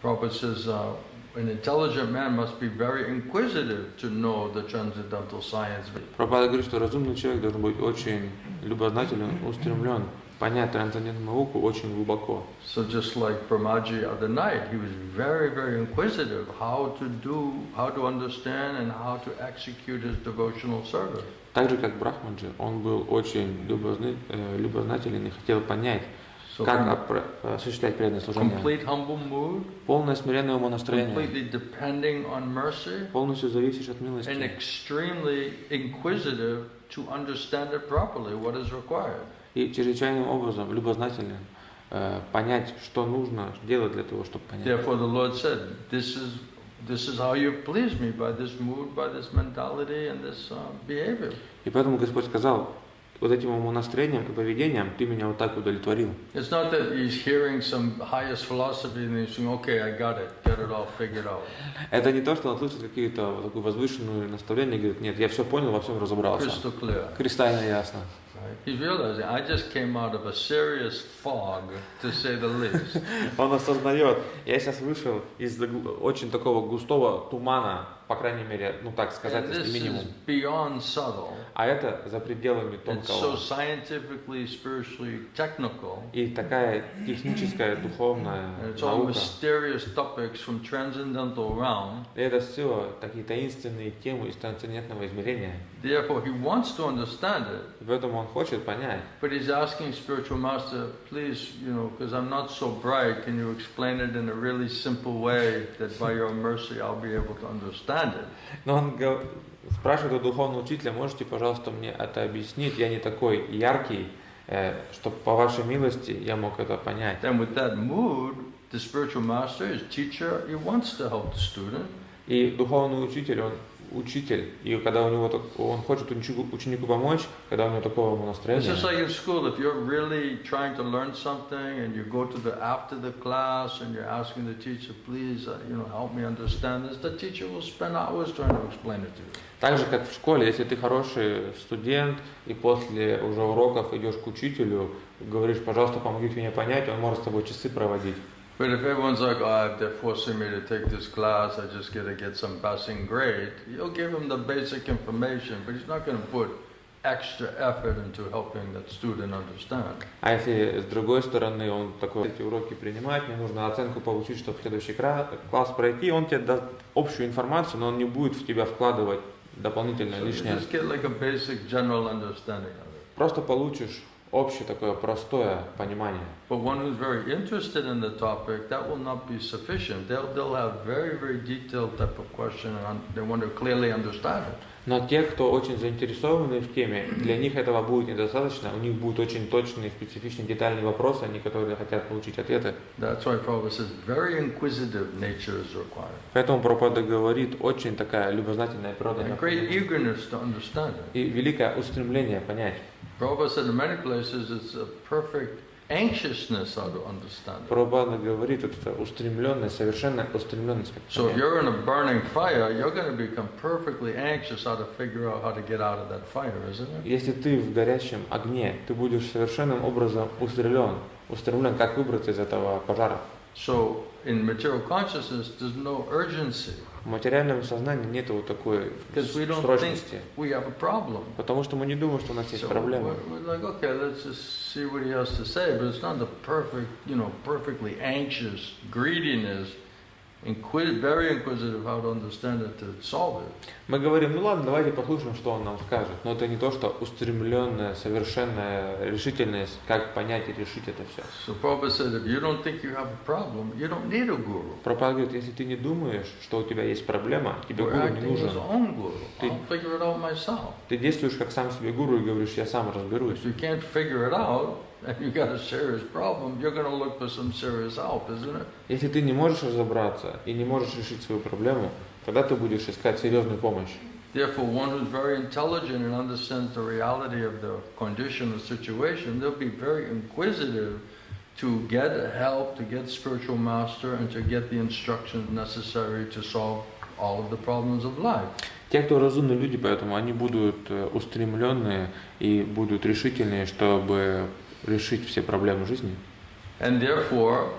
Prabhupada says, an intelligent man must be very inquisitive to know the transcendental science. Прабхупада говорит, что разумный человек должен быть очень любознателен, устремлен, понять трансцендентную науку очень глубоко. So just like Brahmaji other night, he was very, very inquisitive how to understand and how to execute his devotional service. Так же, как Брахмаджи, он был очень любознателен и хотел понять, как осуществлять преданное служение. Полное смиренное умонастроение. Полностью зависишь от милости. И чрезвычайным образом любознателен понять, что нужно делать для того, чтобы понять. Therefore the Lord said, this is how you please me, by this mood, by this mentality and this behavior. И поэтому Господь сказал, вот этим умонастроением и поведением ты меня вот так удовлетворил. It's not that he's hearing some highest philosophy and he's saying, okay, I got it, get it all figured out. Это не то, что он слышит какие-то такую возвышенную наставление, говорит, нет, я все понял, во всем разобрался. Crystal clear. Кристально ясно. He's realizing, I just came out of a serious fog, to say the least. Он осознает, я сейчас вышел из очень такого густого тумана, по крайней мере, ну так сказать, если минимум. Beyond subtle. А это за пределами тонкого. So scientifically, spiritually, technical. И такая техническая, духовная наука. Mysterious topics from transcendental realm. И это все такие таинственные темы из трансцендентного измерения. Therefore, he wants to understand it. Поэтому он хочет понять. But he's asking spiritual master, please, because I'm not so bright, can you explain it in a really simple way that by your mercy I'll be able to understand it? Но он спрашивает у духовного учителя, можете, пожалуйста, мне это объяснить? Я не такой яркий, чтобы по вашей милости я мог это понять. Then with that mood, the spiritual master, his teacher, he wants to help the student. И духовный учитель, он учитель, и когда он хочет ученику помочь, когда у него такого настроения. It's just like in school, if you're really trying to learn something and you go to after the class and you're asking the teacher, please, help me understand this, the teacher will spend hours trying to explain it to you. Так же, как в школе, если ты хороший студент и после уже уроков идешь к учителю, говоришь, пожалуйста, помогите мне понять, он может с тобой часы проводить. But if everyone's like, they're forcing me to take this class, I just got to get some passing grade, you'll give him the basic information, but he's not going to put extra effort into helping that student understand. А если с другой стороны он такой, эти уроки принимать, мне нужно оценку получить, чтобы в следующий класс пройти, он тебе даст общую информацию, но он не будет в тебя вкладывать дополнительное So you лишнее. just get like a basic general understanding of it. Просто получишь общее такое простое понимание. But one who's very interested in the topic, that will not be sufficient. They'll have very, very detailed type of question and they want to clearly understand it. Но те, кто очень заинтересованы в теме, для них этого будет недостаточно, у них будут очень точные, специфичные, детальные вопросы, они которые хотят получить ответы. That's why Prabhupada says very inquisitive nature is required. Поэтому Прабхупада говорит, очень такая любознательная природа And great eagerness to understand it. и великое устремление понять. Prabhupada said in many places it's a perfect anxiousness how to understand it. Прабхупада говорит, это устремленность, совершенно устремленность. So if you're in a burning fire, you're going to become perfectly anxious how to figure out how to get out of that fire, isn't it? Если ты в горящем огне, ты будешь совершенным образом устремлен, как выбраться из этого пожара. So in material consciousness, there's no urgency. В материальном сознании нет вот такой Because we don't срочности. think we have a problem. Потому что мы не думаем, что у нас есть So проблема. we're like, okay, let's just see what he has to say. But it's not the perfect, perfectly anxious greediness, very inquisitive how to understand it, to solve it. Мы говорим, ну ладно, давайте послушаем, что он нам скажет. Но это не то, что устремленная, совершенная решительность, как понять и решить это все. So Prabhupada said, if you don't think you have a problem, you don't need a guru. Прабхупада говорит, если ты не думаешь, что у тебя есть проблема, тебе We're гуру не acting as нужен. our own guru. I'll figure it out myself. Ты действуешь как сам себе гуру и говоришь, я сам разберусь. If you can't figure it out, and you got a serious problem, you're going to look for some serious help, isn't it? Если ты не можешь разобраться и не можешь решить свою проблему, тогда ты будешь искать серьезную помощь. Therefore, one who's very intelligent and understands the reality of the condition or situation, they'll be very inquisitive to get help, to get spiritual master, and to get the instructions necessary to solve all of the problems of life. Те, кто разумные люди, поэтому они будут устремленные и будут решительные, чтобы решить все проблемы жизни. And therefore,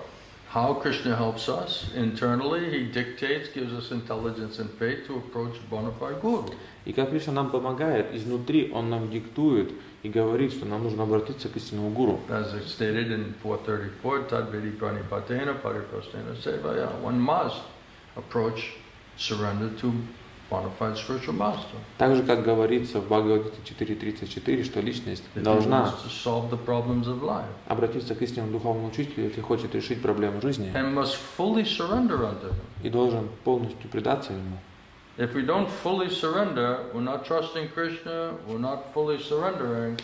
how Krishna helps us internally, he dictates, gives us intelligence and faith to approach bona fide guru. И как Кришна нам помогает, изнутри Он нам диктует и говорит, что нам нужно обратиться к истинному гуру. As it's stated in 434, Tadvedi Pranipatena Pariprastena Sevaya, one must approach surrender to bona fide spiritual master. Так же, как говорится в Бхагавад-гите 4.34, что личность If he должна wants to solve the problems of life, обратиться к истинному духовному учителю, если хочет решить проблему жизни, and must fully surrender unto him. и должен полностью предаться ему. If we don't fully surrender, we're not trusting Krishna, we're not fully surrendering,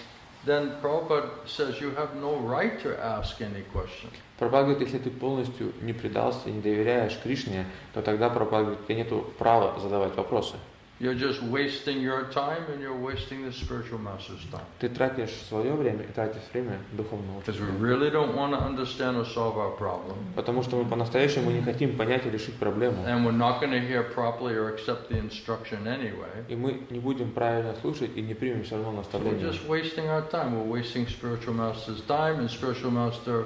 then Prabhupada says you have no right to ask any question. Прабхупада говорит, если ты полностью не предался, не доверяешь Кришне, то тогда Прабхупада говорит, у тебя нет права задавать вопросы. You're just wasting your time and you're wasting the spiritual master's time. Ты тратишь свое время и тратишь время духовного Because we учителя. really don't want to understand or solve our problem. Потому что мы по-настоящему не хотим понять и решить проблему. And we're not going to hear properly or accept the instruction anyway. И мы не будем правильно слушать и не примем все равно We're наставление. just wasting our time. We're wasting spiritual master's time, and spiritual master,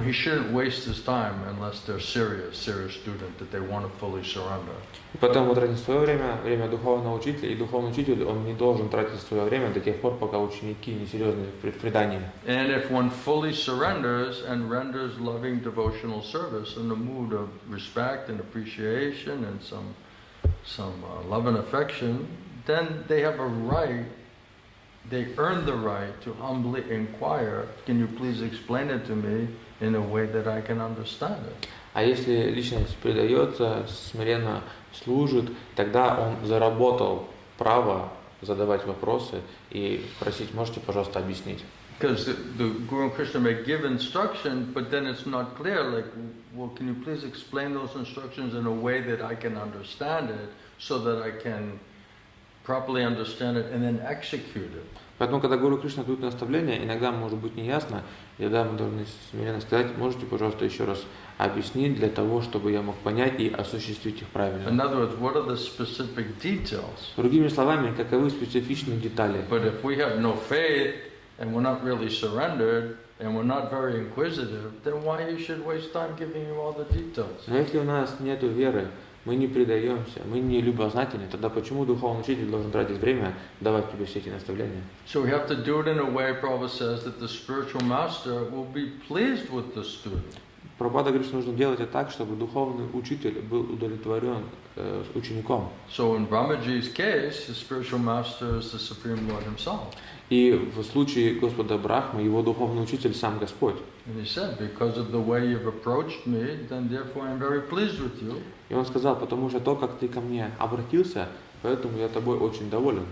he shouldn't waste his time unless they're serious student that they want to fully surrender. И потом мы тратим свое время, время духовного учителя, и духовный учитель, он не должен тратить свое время до тех пор, пока ученики не серьезны в предании. And if one fully surrenders and renders loving devotional service in the mood of respect and appreciation and some love and affection, then they have a right. They earn the right to humbly inquire, can you please explain it to me in a way that I can understand it? А если личность предается, смиренно служит, тогда он заработал право задавать вопросы и просить, можете, пожалуйста, объяснить. Because the Guru and Krishna may give instruction, but then it's not clear, like, well, can you please explain those instructions in a way that I can understand it, so that I can properly understand it and then execute it. Поэтому, когда Гуру Кришна дают наставления, иногда может быть неясно, и тогда мы должны смиренно сказать, можете, пожалуйста, еще раз объяснить для того, чтобы я мог понять и осуществить их правильно. In other words, what are the specific details? Другими словами, каковы специфичные детали. But if we have no faith and we're not really surrendered and we're not very inquisitive, then why you should waste time giving you all the details? Но если у нас нет веры, мы не предаемся, мы не любознательны, тогда почему духовный учитель должен тратить время давать тебе все эти наставления? So we have to do it in a way, Prabhupada says, that the spiritual master will be pleased with the student. Прабхупада говорит, что нужно делать это так, чтобы духовный учитель был удовлетворен учеником. So in Brahmaji's case, the spiritual master is the Supreme Lord himself. И в случае Господа Брахмы, его духовный учитель сам Господь. And he said, because of the way you've approached me, then therefore I'm very pleased with you. И он сказал, потому что то, как ты ко мне обратился, поэтому я тобой очень доволен.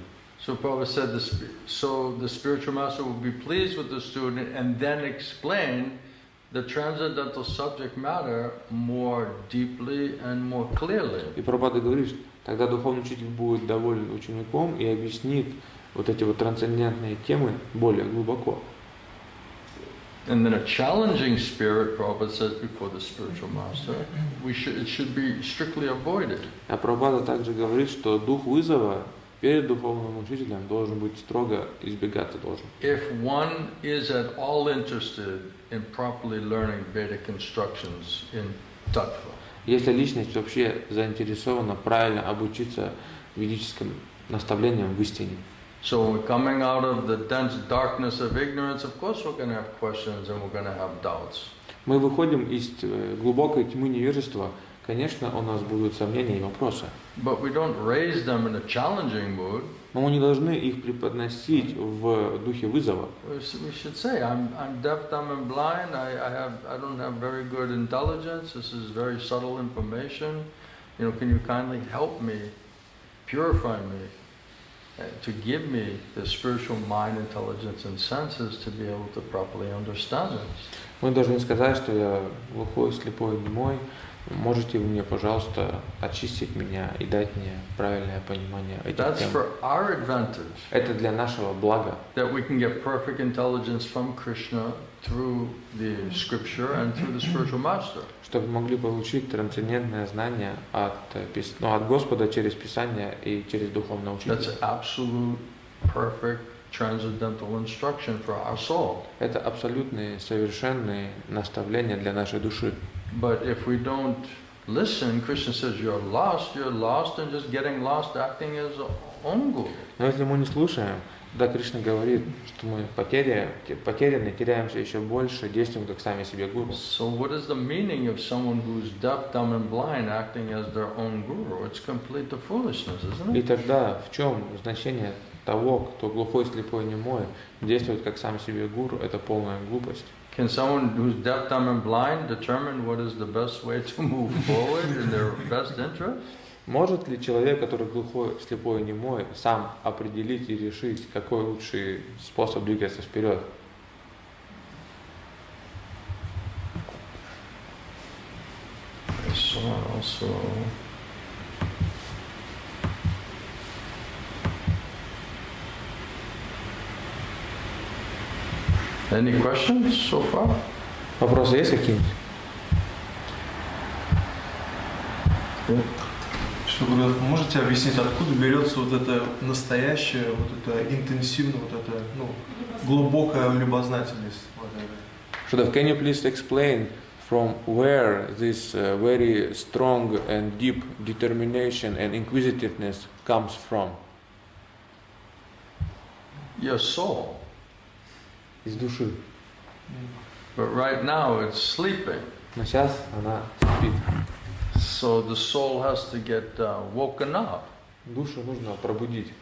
So Prabhupada said, so the spiritual master will be pleased with the student and then explain the transcendental subject matter more deeply and more clearly. И Прабхупада говорит, тогда духовный учитель будет доволен учеником и объяснит вот эти вот трансцендентные темы более глубоко. And then a challenging spirit, Prabhupada says, before the spiritual master, it should be strictly avoided. А Прабхупада также говорит, что дух вызова перед духовным учителем должен быть строго избегаться должен. If one is at all interested in properly learning Vedic instructions in tattva. Если личность вообще заинтересована правильно обучиться ведическим наставлениям в истине. So coming out of the dense darkness of ignorance, of course we're going to have questions and we're going to have doubts. Мы выходим из глубокой тьмы невежества, конечно, у нас будут сомнения и вопросы. But we don't raise them in a challenging mood. Но мы не должны их преподносить в духе вызова. We should say, I'm deaf, dumb, and blind. I don't have very good intelligence. This is very subtle information. You know, can you kindly help me, purify me, to give me the spiritual mind, intelligence, and senses to be able to properly understand this. Мы должны сказать, что я глухой, слепой, немой. Можете вы мне, пожалуйста, очистить меня и дать мне правильное понимание этих тем. For our advantage. Это для нашего блага. That we can get perfect intelligence from Krishna through the scripture and through the spiritual master. Чтобы могли получить трансцендентное знание от Господа через Писание и через духовного учителя. That's absolute, perfect, transcendental instruction for our soul. Это абсолютные, совершенные наставления для нашей души. But if we don't listen, Krishna says you're lost, and just getting lost acting as own guru. Но если мы не слушаем, тогда Кришна говорит, что мы потеряны, теряемся еще больше, действуем как сами себе гуру. So what is the meaning of someone who's deaf, dumb, and blind acting as their own guru? It's complete foolishness, isn't it? И тогда в чем значение того, кто глухой, слепой, немой, действует как сам себе гуру? Это полная глупость. Can someone who's deaf, dumb, and blind determine what is the best way to move forward in their best interest? Может ли человек, который глухой, слепой, немой, сам определить и решить, какой лучший способ двигаться вперед? Any questions so far? Вопросы есть какие-нибудь? Что, Гурудев, можете объяснить, откуда берется вот это настоящее, вот это интенсивное, вот это, глубокая любознательность? Shudhav, can you please explain from where this very strong and deep determination and inquisitiveness comes from? Your soul. Из души. But right now it's sleeping. Но сейчас она спит. So the soul has to get woken up. Душу нужно пробудить.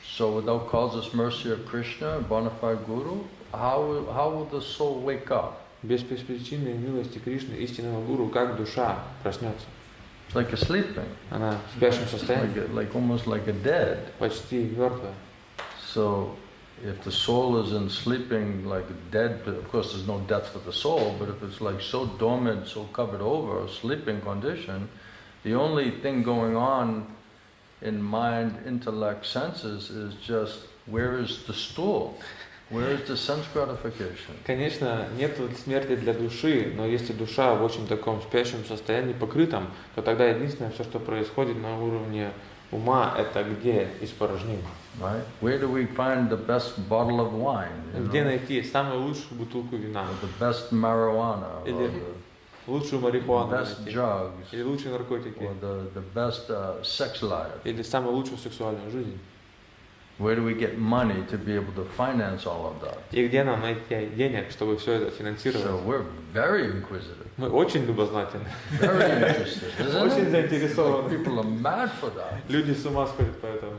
So without causeless mercy of Krishna, bona fide guru, how will the soul wake up? Без беспричинной милости Кришны, истинного гуру, как душа проснется? It's like a sleeping. Она в спящем состоянии. Like almost like a dead. Почти мертвая. So if the soul is in sleeping like dead, of course there's no death for the soul, but if it's like so dormant, so covered over, a sleeping condition, the only thing going on in mind, intellect, senses is just where is the stool? Where is the sense gratification? Конечно, нет смерти для души, но если душа в очень таком спящем состоянии, покрытом, то тогда единственное, все, что происходит на уровне ума, это где испорожнение. Right? Where do we find the best bottle of wine? Где найти самую лучшую бутылку вина? Or the best marijuana? лучшую марихуану best найти, drugs, или лучшие наркотики, or the best sex life? или самую лучшую сексуальную жизнь. Where do we get money to be able to finance all of that? И где нам найти денег, чтобы все это So финансировать? we're very inquisitive, Мы очень любознательны, very interested, isn't очень it? заинтересованы. People are mad for that, Люди с ума сходят по этому.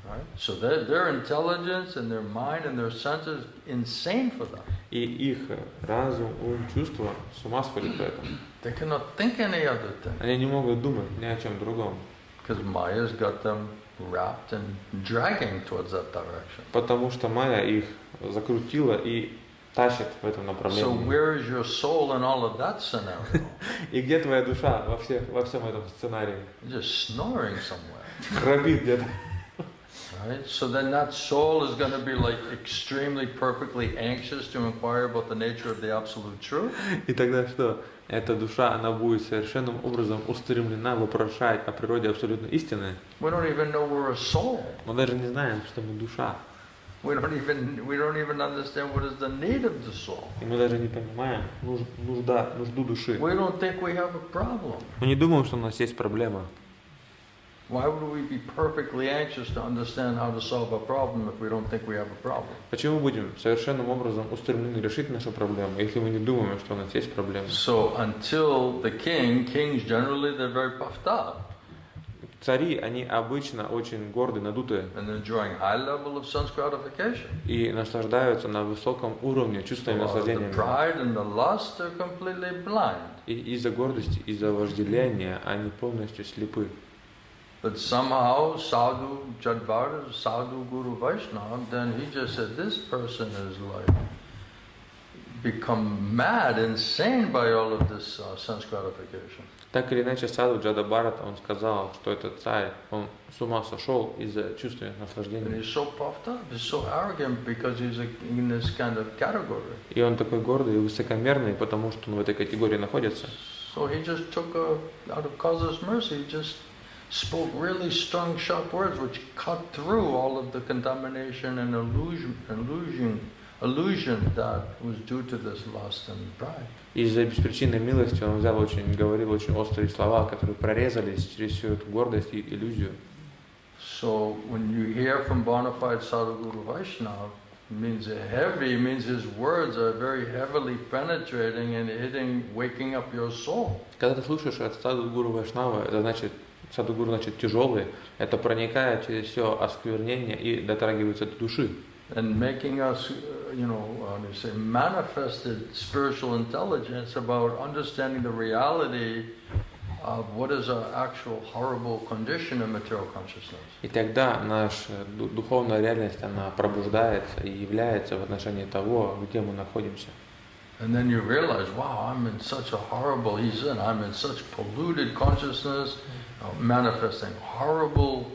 right? So their intelligence and their mind and their senses insane for that. И их разум, ум, чувства с ума сходят по этому. They cannot think any other thing Они не могут думать ни о чем другом. because Maya's got them wrapped and dragging towards that direction. Потому что Майя их закрутила и тащит в этом So направлении. where is your soul in all of that scenario? И где твоя душа во всем этом сценарии? Just snoring somewhere, Храпит где-то. right? So then that soul is going to be like extremely perfectly anxious to inquire about the nature of the absolute truth. И тогда что? Эта душа, она будет совершенным образом устремлена вопрошать о природе абсолютно истины. We don't even know we're a soul. Мы даже не знаем, что мы душа. We don't even understand what is the need of the soul. И мы даже не понимаем нужду души. We don't think we have a problem. Мы не думаем, что у нас есть проблема. Why would we be perfectly anxious to understand how to solve a problem if we don't think we have a problem? Почему будем совершенным образом устремлены решить нашу проблему, если мы не думаем, что у нас есть проблема? So until the kings generally they're very puffed up Цари, они обычно очень горды, надутые and enjoying high level of sense gratification. и наслаждаются на высоком уровне чувствами The наслаждения. pride and the lust are completely blind. И из-за гордости, из-за вожделения они полностью слепы. But somehow Sadhu Jadvar, Sadhu Guru Vaishnava, then he just said this person is like become mad, insane by all of this sense gratification. Так или иначе, Саду Джада Бхарата, он сказал, что этот царь, он с ума сошел из-за чувственных And наслаждений. he's so puffed up, he's so arrogant because he's in this kind of category. И он такой гордый и высокомерный, потому что он в этой категории находится. So he just took out of causeless mercy, he just spoke really strong, sharp words which cut through all of the contamination and illusion that was due to this lust and pride. Из-за беспричинной милости он говорил очень острые слова, которые прорезались через всю эту гордость и иллюзию. So when you hear from bona fide Sadhguru Vaishnava, means his words are very heavily penetrating and waking up your soul. Когда ты слушаешь от Садхгуру Вайшнава, это значит, Садхгуру значит тяжелый, это проникает через все осквернение и дотрагивается до души. And making us, manifested spiritual intelligence about understanding the reality of what is an actual horrible condition in material consciousness. И тогда наша духовная реальность, она пробуждается и является в отношении того, где мы находимся. And then you realize, wow, I'm in such a horrible, I'm in such polluted consciousness, manifesting horrible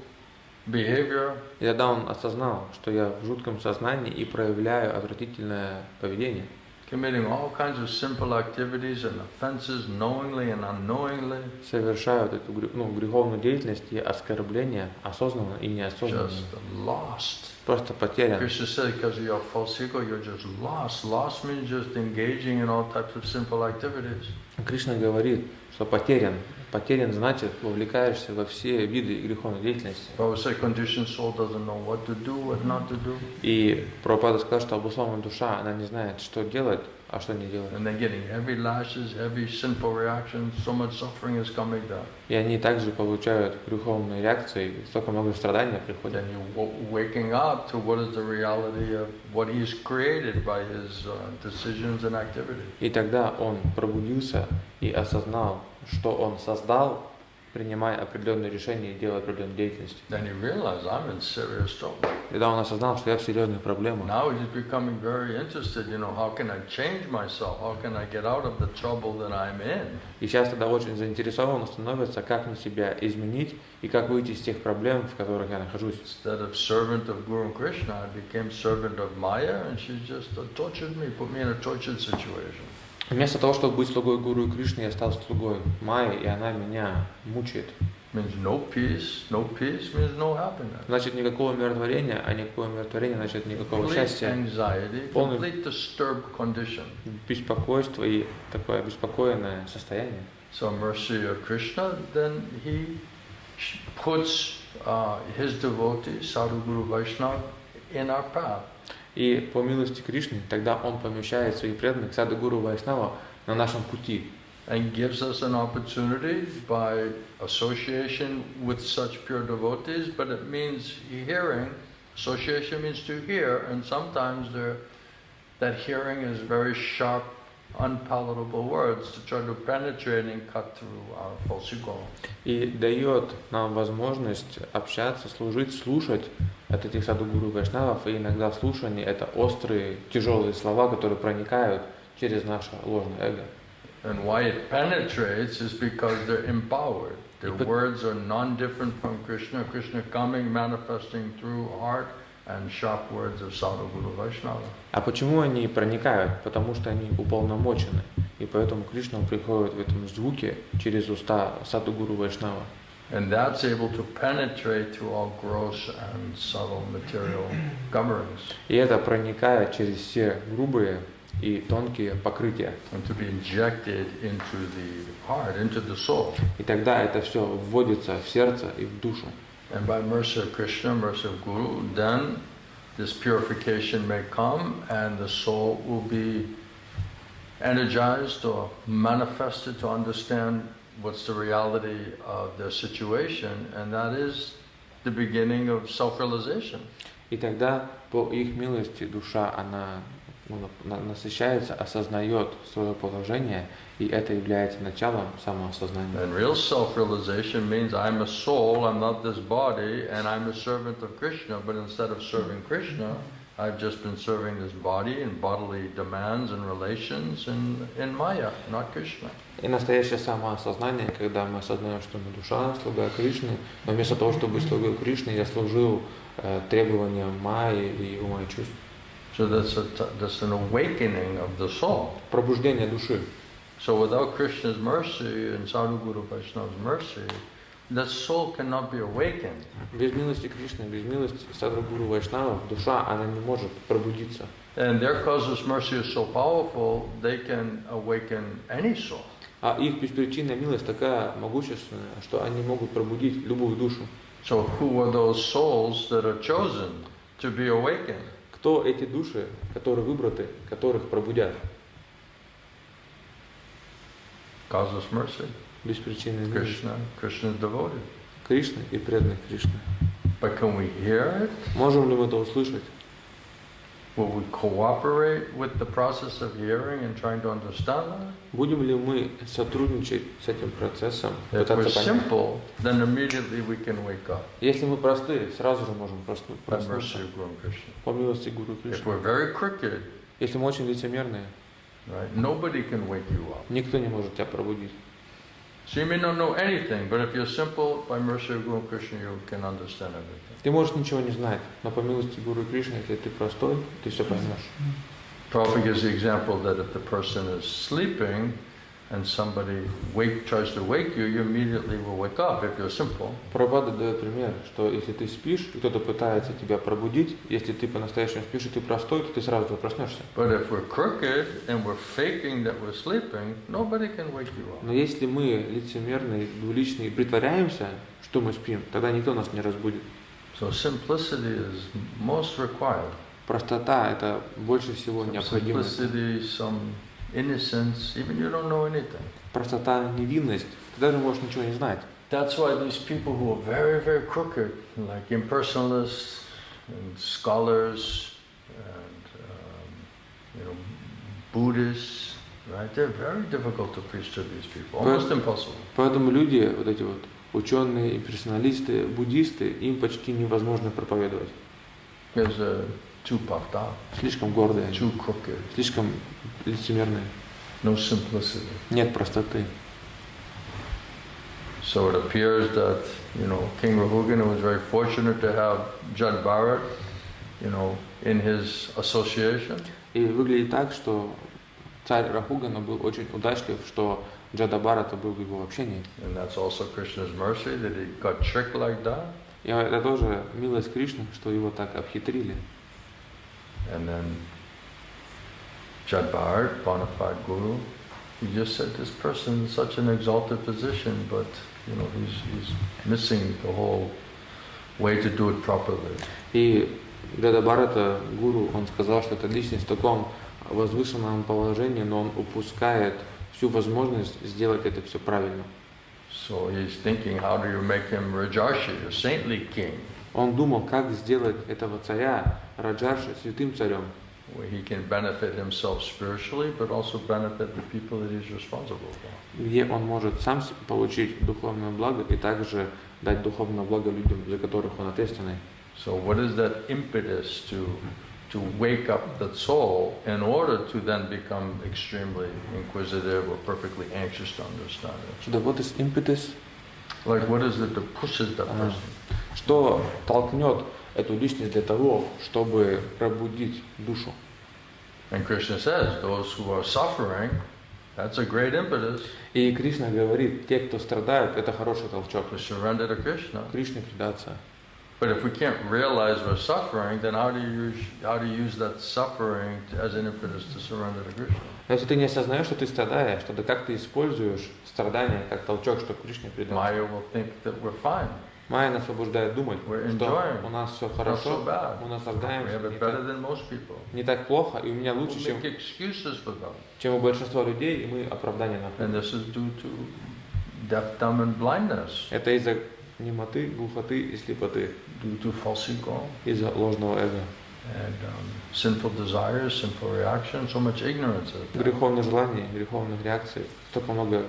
behavior. И тогда он осознал, что я в жутком сознании и проявляю отвратительное поведение. Committing all kinds of sinful activities and offenses knowingly and unknowingly. Совершают эту греховную деятельность и оскорбления осознанно и неосознанно. Just lost. Просто потерян. Krishna said, because of your false ego, you're just lost. Lost means just engaging in all types of sinful activities. Кришна говорит, что потерян. Потерян значит, вовлекаешься во все виды греховной деятельности. Conditioned soul doesn't know what to do, what not to do. И Прабхупада сказал, что обусловленная душа, она не знает, что делать, а что не делать. And they're getting heavy lashes, heavy sinful reactions, so much suffering is coming down. И они также получают греховные реакции, столько много страдания приходит. Then you're waking up to what is the reality of what he's created by his decisions and activities. И тогда он пробудился и осознал, что он создал, принимая определенные решения и делая определенную деятельность. Then you realize I'm in serious trouble. Тогда он осознал, что я в серьезных проблемах. Now he's becoming very interested, how can I change myself? How can I get out of the trouble that I'm in? И сейчас тогда очень заинтересован становится, как мне себя изменить и как выйти из тех проблем, в которых я нахожусь. Instead of servant of Guru and Krishna, I became servant of Maya, and she just tortured me, put me in a tortured situation. Вместо того, чтобы быть слугой Гуру и Кришны, я стал слугой Майи, и она меня мучает. means no peace. No peace means no happiness. Значит никакого умиротворения, а никакого умиротворения значит никакого Complete счастья, anxiety, Полный- complete disturbed condition. беспокойство и такое обеспокоенное состояние. So mercy of Krishna, then he puts his devotees, Sadhu Guru Vaishnava, in our path. И по милости Кришны, тогда он помещает своих преданных Саду Гуру Вайшнава на нашем пути. And gives us an opportunity by association with such pure devotees, but it means hearing. Association means to hear, and sometimes that hearing is very sharp, unpalatable words to try to penetrate and cut through our false ego. И дает нам возможность общаться, служить, слушать от этих Саду Гуру Вайшнавов, и иногда в слушании это острые, тяжелые слова, которые проникают через наше ложное эго. And why it penetrates is because they're empowered. Their words are non-different from Krishna. Krishna coming, manifesting through heart and sharp words of Sadhu Guru Vaishnava. А почему они проникают? Потому что они уполномочены. И поэтому Кришна приходит в этом звуке через уста Саду Гуру Вайшнава. And that's able to penetrate through all gross and subtle material coverings. И это проникает через все грубые и тонкие покрытия. And to be injected into the heart, into the soul. И тогда это все вводится в сердце и в душу. And by mercy of Krishna, mercy of Guru, then this purification may come and the soul will be energized or manifested to understand what's the reality of their situation, and that is the beginning of self-realization. И тогда по их милости душа, она насыщается, осознает свое положение, и это является началом самоосознания. And real self-realization means I'm a soul, I'm not this body, and I'm a servant of Krishna, but instead of serving Krishna, I've just been serving this body and bodily demands and relations in Maya, not Krishna. И настоящее самоосознание, когда мы осознаем, что мы душа, слуга Кришны, но вместо того, чтобы быть слугой Кришны, я служил требованиям Майи и ума и чувств. So that's an awakening of the soul. Пробуждение души. So without Krishna's mercy and Sadhu Guru Vaishnava's mercy, the soul cannot be awakened. Без милости Кришны, без милости Саду Гуру Вайшнава, душа, она не может пробудиться. And their causeless mercy is so powerful, they can awaken any soul. А их беспричинная милость такая могущественная, что они могут пробудить любую душу. So who are those souls that are chosen to be awakened? Кто эти души, которые выбраты, которых пробудят? Causeless mercy. Беспричинная милость. Krishna is devoted. Кришны и преданных Кришны. But can we hear it? Можем ли мы это услышать? Will we cooperate with the process of hearing and trying to understand that? Будем ли мы сотрудничать с этим процессом, If we're пытаться понять? simple, then immediately we can wake up Если мы простые, сразу же можем by проснуться mercy of Guru Krishna. по милости Гуру If Кришны. we're very crooked, Если мы очень лицемерные, right, nobody can wake you up. никто не может тебя пробудить. So you may not know anything, but if you're simple, by mercy of Guru Krishna, you can understand everything. Ты можешь ничего не знать, но по милости Гуру Кришны, если ты простой, ты все поймешь. Prabhupada gives the example that if the person is sleeping and somebody tries to wake you, you immediately will wake up if you're simple. Прабхупада дает пример, что если ты спишь, и кто-то пытается тебя пробудить, если ты по-настоящему спишь, и ты простой, то ты сразу же проснешься. But if we're crooked and we're faking that we're sleeping, nobody can wake you up. Но если мы лицемерные, двуличные, притворяемся, что мы спим, тогда никто нас не разбудит. So simplicity is most required. Простота – это больше всего необходимо. Simplicity, some innocence, even you don't know anything. Простота, невинность. Ты даже можешь ничего не знать. That's why these people who are very, very crooked, like impersonalists and scholars and Buddhists, right? They're very difficult to preach to these people, almost impossible. Поэтому люди, вот эти вот ученые, имперсоналисты, буддисты, им почти невозможно проповедовать. Because they're too puffed up, Слишком гордые, too crooked, слишком лицемерные. no simplicity. Нет простоты. So it appears that, King Rahugan was very fortunate to have Jad Bharat, in his association. И выглядит так, что царь Рахугана был очень удачлив, что Джада Бхарата был в его общении. And that's also Krishna's mercy that he got tricked like that. И это тоже милость Кришны, что его так обхитрили. And then Jad Bharat, bona fide guru, he just said this person is such an exalted position, but you know he's missing the whole way to do it properly. И Джада Бхарата, гуру, он сказал, что эта личность в таком возвышенном положении, но он упускает всю возможность сделать это все правильно. So he's thinking, how do you make him Rajarshi, a saintly king? Он думал, как сделать этого царя, Раджарши, святым царем, Where he can benefit himself spiritually, but also benefit the people that he's responsible for. где он может сам получить духовное благо и также дать духовное благо людям, за которых он ответственный. So what is that impetus to wake up the soul in order to then become extremely inquisitive or perfectly anxious to understand it? So what is impetus? Like what is it that pushes that person? Что толкнет эту личность для того, чтобы пробудить душу? And Krishna says, those who are suffering, that's a great impetus И Кришна говорит, те, кто страдают, это хороший толчок. to surrender to Krishna. Кришне предаться. But if we can't realize we're suffering, then how do you use that suffering as an impetus to surrender to Krishna? Но если ты не осознаешь, что ты страдаешь, то как ты используешь страдания как толчок, чтобы Кришне предаться? Maya will think that we're fine. Майя нас побуждает думать, We're что enjoying. у нас все Not so хорошо, bad. мы We наслаждаемся, have it better than most people. не так плохо, и у меня We'll лучше, make excuses for them. чем у большинства людей, и мы оправдание And находим. this is due to deaf, dumb, and blindness, Это из-за немоты, глухоты и слепоты, due to false ego из-за ложного эго. and sinful desires, sinful reactions, so much ignorance. Греховных желаний, греховных реакций, столько много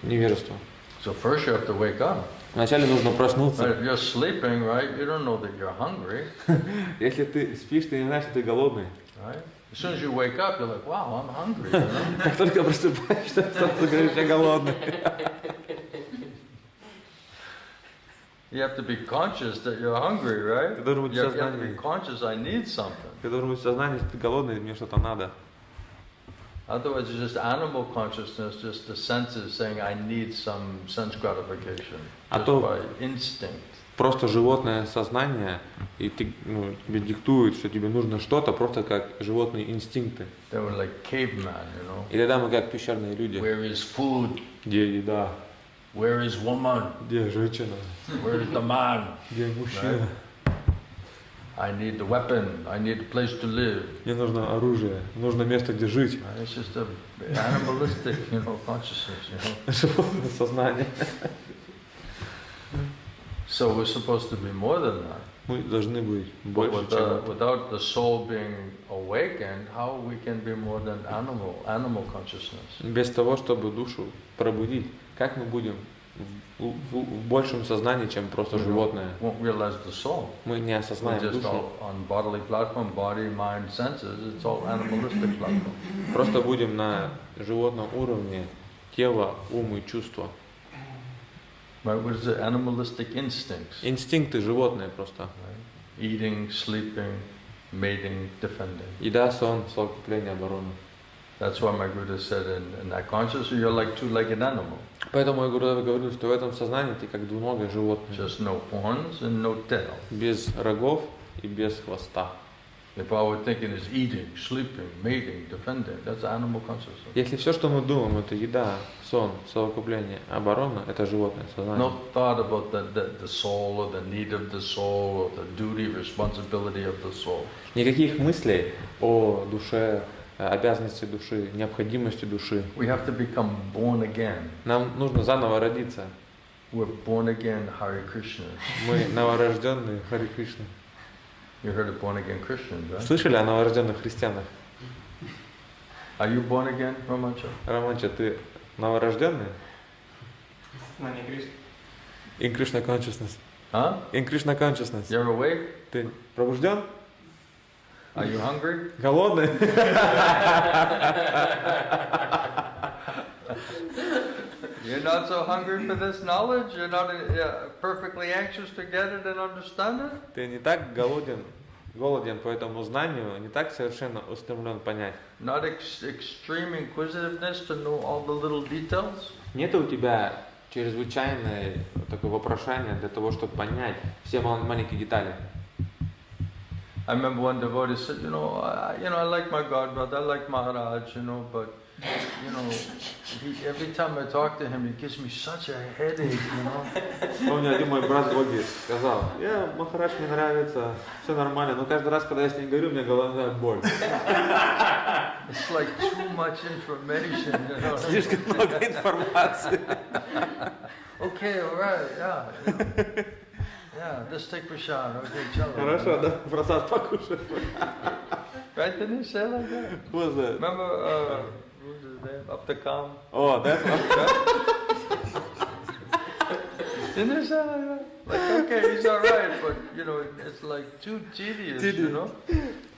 невежества. So first you have to wake up. Вначале нужно But проснуться. if you're sleeping, right, you don't know that you're hungry, Если ты спишь, ты не знаешь, что ты голодный. right? As soon as you wake up, you're like, wow, I'm hungry. You know? Как только просыпаешься, ты говоришь, я голодный. You have to be conscious that you're hungry, right? Ты должен быть в You have to сознании. be conscious, I need something. Ты должен быть в сознании, что ты голодный, мне что-то надо. Otherwise, it's just animal consciousness, just the senses saying, I need some sense gratification, А just то- by instinct. Просто животное сознание, и ты, тебе диктует, что тебе нужно что-то, просто как животные инстинкты. They were like cavemen, you know. И тогда мы как пещерные люди. Where is food? Где еда? Where is woman? Где женщина? Where is the man? Где мужчина? I need the weapon. I need a place to live. Мне нужно оружие, нужно место, где жить. It's just a animalistic, you know, consciousness, you know. Животное сознание. So we're supposed to be more than that. Мы должны быть But больше, чем... without the soul being awakened, how we can be more than animal consciousness? Без того, чтобы душу пробудить, как мы будем в большем сознании, чем просто животное? Won't realize the soul. Мы не We're осознаем just душу. all on bodily platform, body, mind, senses. It's all animalistic platform. Просто будем на животном уровне тело, ум и чувства. Right? What is it? Animalistic instincts. Инстинкты животные просто. Right? Eating, sleeping, mating, defending. Еда, сон, совокупление, оборона. That's why my Guru said in that consciousness, you're like two-legged animal. Поэтому мой Гурудев говорил, что в этом сознании ты как двуногое животное. Just no horns and no tail. Без рогов и без хвоста. If all we're thinking is eating, sleeping, mating, defending, that's animal consciousness. Если все, что мы думаем, это еда, сон, совокупление, оборона, это животное сознание. No thought about the soul or the need of the soul or the duty, responsibility of the soul. Никаких мыслей о душе, обязанности души, необходимости души. We have to become born again. Нам нужно заново родиться. We're born again Hare Krishna. Мы новорожденные Хари Кришна. You heard of born again Christians, right? Слышали о новорожденных христианах? Are you born again, Ramancha? Романча, ты новорожденный? Сознание Кришны. In Krishna consciousness. Huh? In Krishna consciousness. You're awake? Ты пробужден? Are you hungry? Голодный? You're not so hungry for this knowledge? You're not perfectly anxious to get it and understand it? Ты не так голоден голоден по этому знанию, не так совершенно устремлен понять. Not extreme inquisitiveness to know all the little details. Нет у тебя чрезвычайное такое вопрошание для того, чтобы понять все маленькие детали. I remember one devotee said, I like my God brother, I like Maharaj, but every time I talk to him, he gives me such a headache, Помню, один мой брат Боги сказал: я, Махарадж, мне нравится, все нормально, но каждый раз, когда я с ним говорю, у меня головная боль. It's like too much information, Слишком много информации. Okay, all right, yeah. Yeah, just take prashad, okay, chalo. Хорошо, да, просад покушай. Right, didn't he say like that? Who was that? Remember, what was his name? Aptakam? О, да? Didn't he say like that? Like, okay, he's all right, but, it's like too tedious,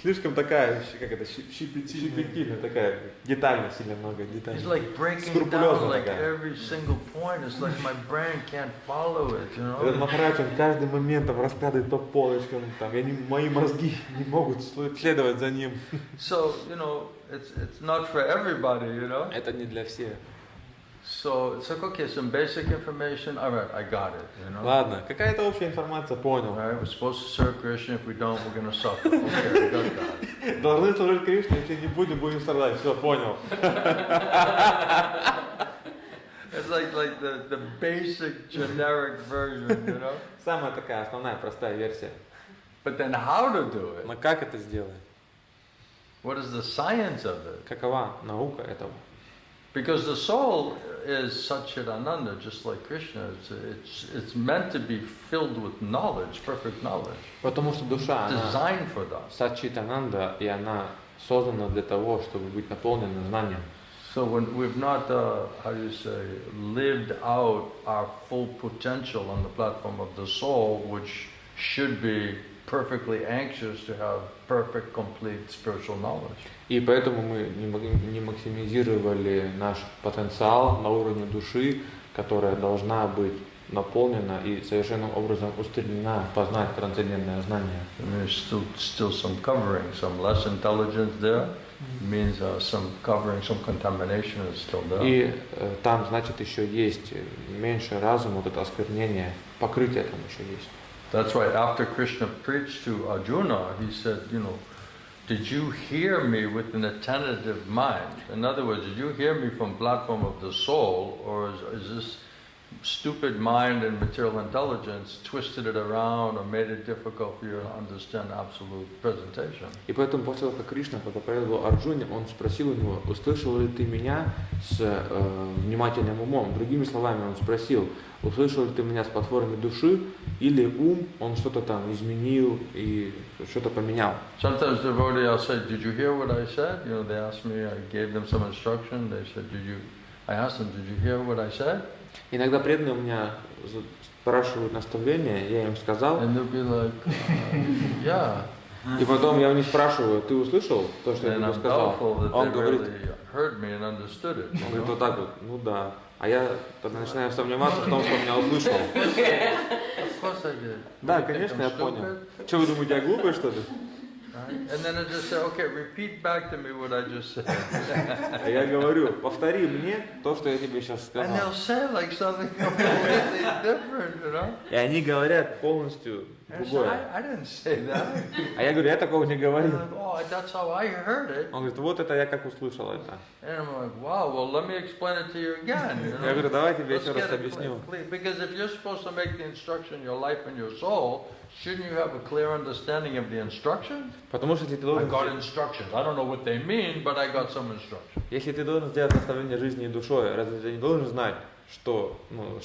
Слишком такая, как это, щепетильная такая, детально, сильно много деталей. He's like breaking down like every single point. It's like my brain can't follow it, Этот Махарадж, он каждый момент там раскладывает по полочкам, там, мои мозги не могут следовать за ним. So, it's not for everybody, Это не для всех. So it's like, okay, some basic information. All right, I got it. Ладно, какая-то общая информация, понял. All right, we're supposed to serve Krishna. If we don't, we're going to suffer. Okay, I got it. Должны служить Кришне, если не будем страдать. Все, понял. It's like the basic generic version, Самая такая основная простая версия. But then how to do it? Но как это сделать? What is the science of it? Какова наука этого? Because the soul is Satchidananda, just like Krishna. It's meant to be filled with knowledge, perfect knowledge. Потому что душа, она designed for that. Саччитананда, и она создана для того, чтобы быть наполнена знанием. So when we've not, lived out our full potential on the platform of the soul, which should be perfectly anxious to have perfect, complete spiritual knowledge. И поэтому мы не максимизировали наш потенциал на уровне души, которая должна быть наполнена и совершенным образом устремлена познать трансцендентное знание. And there's still some covering, some less intelligence there. Means some covering, some contamination is still there. И там, значит, еще есть меньше разума, вот это осквернение, покрытие там еще есть. That's why after Krishna preached to Arjuna, he said, did you hear me with an attentive mind? In other words, did you hear me from platform of the soul, or is this stupid mind and material intelligence twisted it around or made it difficult for you to understand absolute presentation? И поэтому после того, как Кришна проповедовал Арджуне, он спросил у него: услышал ли ты меня с внимательным умом? Другими словами, он спросил: услышал ли ты меня с платформы души, или ум, он что-то там изменил и что-то поменял? Sometimes the devotee, I'll say, did you hear what I said? They asked me, I gave them some instruction. They said, I asked them, did you hear what I said? Иногда преданные у меня спрашивают наставления, я им сказал. And they'll be like, yeah. И потом я у них спрашиваю: ты услышал то, что я тебе сказал? Он говорит, он говорит вот так вот: ну да. А я тогда начинаю сомневаться в том, что он меня услышал. Да, конечно, я понял. Что вы думаете, я глупый, что ли? And then I just say, okay, repeat back to me what I just said. А я говорю: повтори мне то, что я тебе сейчас сказал. And they'll say like something completely different, И они говорят полностью другое. I didn't say that. А я говорю: я такого не говорил. Like, oh, that's how I heard it. Он говорит: вот это я как услышал это. And I'm like, wow, well, let me explain it to you again. Я говорю: давай тебе Let's еще раз get it объясню. clear. Because if you're supposed to make the instruction your life and your soul, shouldn't you have a clear understanding of the instruction? Потому что если ты I должен, got instructions. I don't know what they mean, but I got some instructions. если ты должен сделать наставление жизни и душой, разве ты не должен знать, что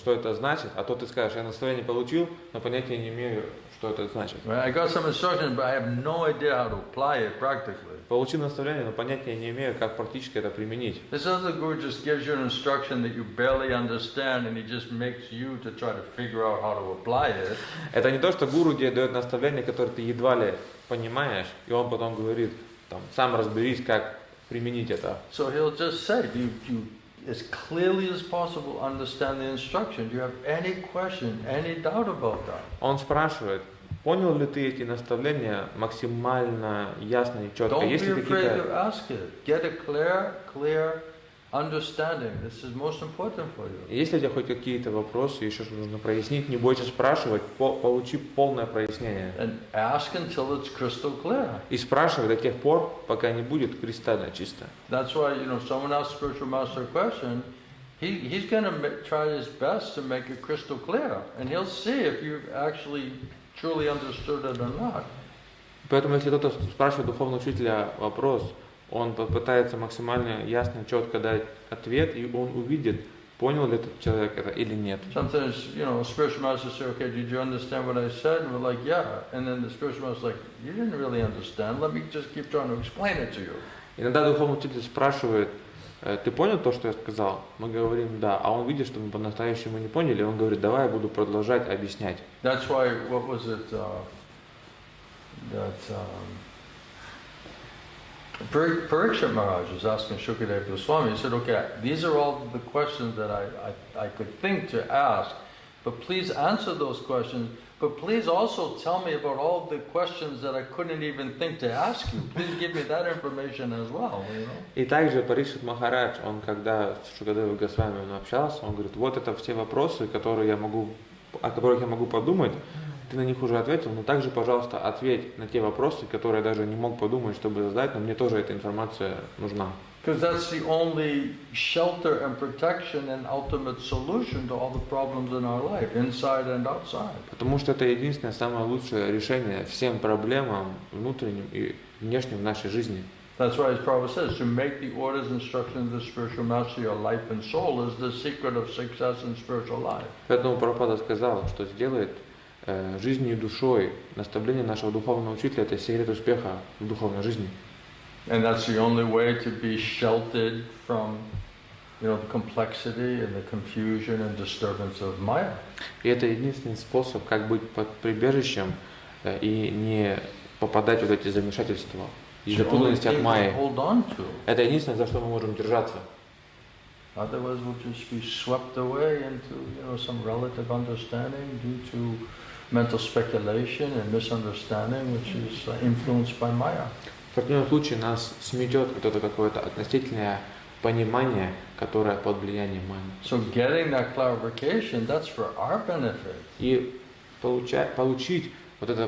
это значит? А то ты скажешь: я наставление получил, но понятия не имею, что это значит. I got some instructions, but I have no idea how to apply it practically. Получил наставление, но понятия не имею, как практически это применить. This other guru just gives you an instruction that you barely understand, and he just makes you to try to figure out how to apply it. Это не то, что гуру тебе дает наставление, которое ты едва ли понимаешь, и он потом говорит: там, сам разберись, как применить это. So he'll just say, you as clearly as possible understand the instruction. Do you have any question, any doubt about that? Он спрашивает: понял ли ты эти наставления максимально ясно и четко? Don't Есть be ли afraid какие-то... to ask it. Get a clear understanding. This is most important for you. Если у тебя хоть какие-то вопросы, еще что нужно прояснить, не бойся спрашивать, получи полное прояснение. And ask until it's crystal clear. И спрашивай до тех пор, пока не будет кристально чисто. That's why, someone asks spiritual master a question, he's going to try his best to make it crystal clear. And he'll see if you've actually truly understood it or not. Поэтому, если кто-то спрашивает духовного учителя вопрос, он попытается максимально ясно, четко дать ответ, и он увидит, понял ли этот человек это или нет. Sometimes, a spiritual master say, okay, did you understand what I said? And we're like, yeah. And then the spiritual master's like, you didn't really understand. Let me just keep trying to explain it to you. Иногда духовный учитель спрашивает, ты понял то, что я сказал? Мы говорим, да. А он видит, что мы по-настоящему не поняли, и он говорит, давай я буду продолжать объяснять. That's why, what was it, Parikshit Maharaj was asking Shukadeva Swami, he said, okay, these are all the questions that I could think to ask, but please answer those questions, but please also tell me about all the questions that I couldn't even think to ask you. Please give me that information as well. И также Парикшит Махарадж, он когда с Шукадевой Госвами общался, он говорит, вот это все вопросы, о которых я могу подумать, ты на них уже ответил, но также, пожалуйста, ответь на те вопросы, которые я даже не мог подумать, чтобы задать, но мне тоже эта информация нужна. Because that's the only shelter and protection and ultimate solution to all the problems in our life, inside and outside. Потому что это единственное, самое лучшее решение всем проблемам внутренним и внешним в нашей жизни. That's why, as Prabhupada says, to make the orders and instructions of the spiritual master your life and soul is the secret of success in spiritual life. Поэтому Прабхупада сказал, что сделает жизнью и душой наставление нашего духовного учителя – это секрет успеха в духовной жизни. And that's the only way to be sheltered from, the complexity and the confusion and disturbance of Maya. И это единственный способ, как быть под прибежищем и не попадать в эти замешательства и запутанности от Майи. Это единственное, за что мы можем держаться. Otherwise, we'll just be swept away into, some relative understanding due to mental speculation and misunderstanding, which is influenced by Maya. В противном случае нас сметет это какое-то относительное понимание, которое под влиянием Майи. So getting that clarification, that's for our benefit. И получить вот это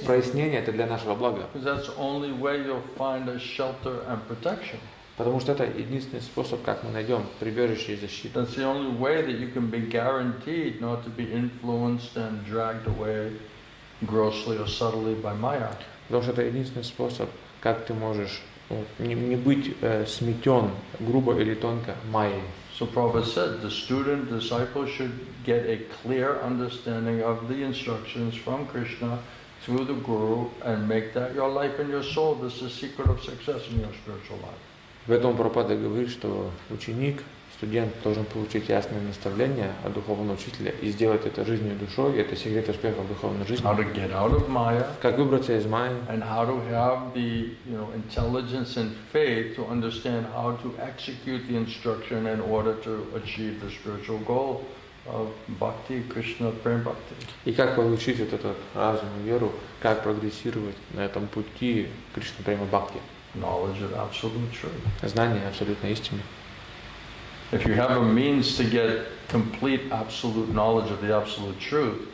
прояснение, это для нашего блага. Because that's the only way you'll find a shelter and protection. Потому что это единственный способ, как мы найдем прибежище и защиту. That's the only way that you can be guaranteed not to be influenced and dragged away grossly or subtly by Maya. Потому что это единственный способ, как ты можешь не быть сметен грубо или тонко Майей. So Prabhupada said the student, disciple should get a clear understanding of the instructions from Krishna through the Guru and make that your life and your soul. This is the secret of success in your spiritual life. Поэтому Прабхупада говорит, что ученик, студент должен получить ясное наставление от духовного учителя и сделать это жизнью и душой. Это секрет успеха в духовной жизни. How to get out of Maya, как выбраться из Майи, and how to have the intelligence and faith to understand how to execute the instruction in order to achieve the spiritual goal of bhakti, Krishna, prem bhakti. И как получить вот этот разум и веру, как прогрессировать на этом пути Кришна према бхакти. Knowledge of absolute truth. Знание абсолютной истины. If you have a means to get complete absolute knowledge of the absolute truth,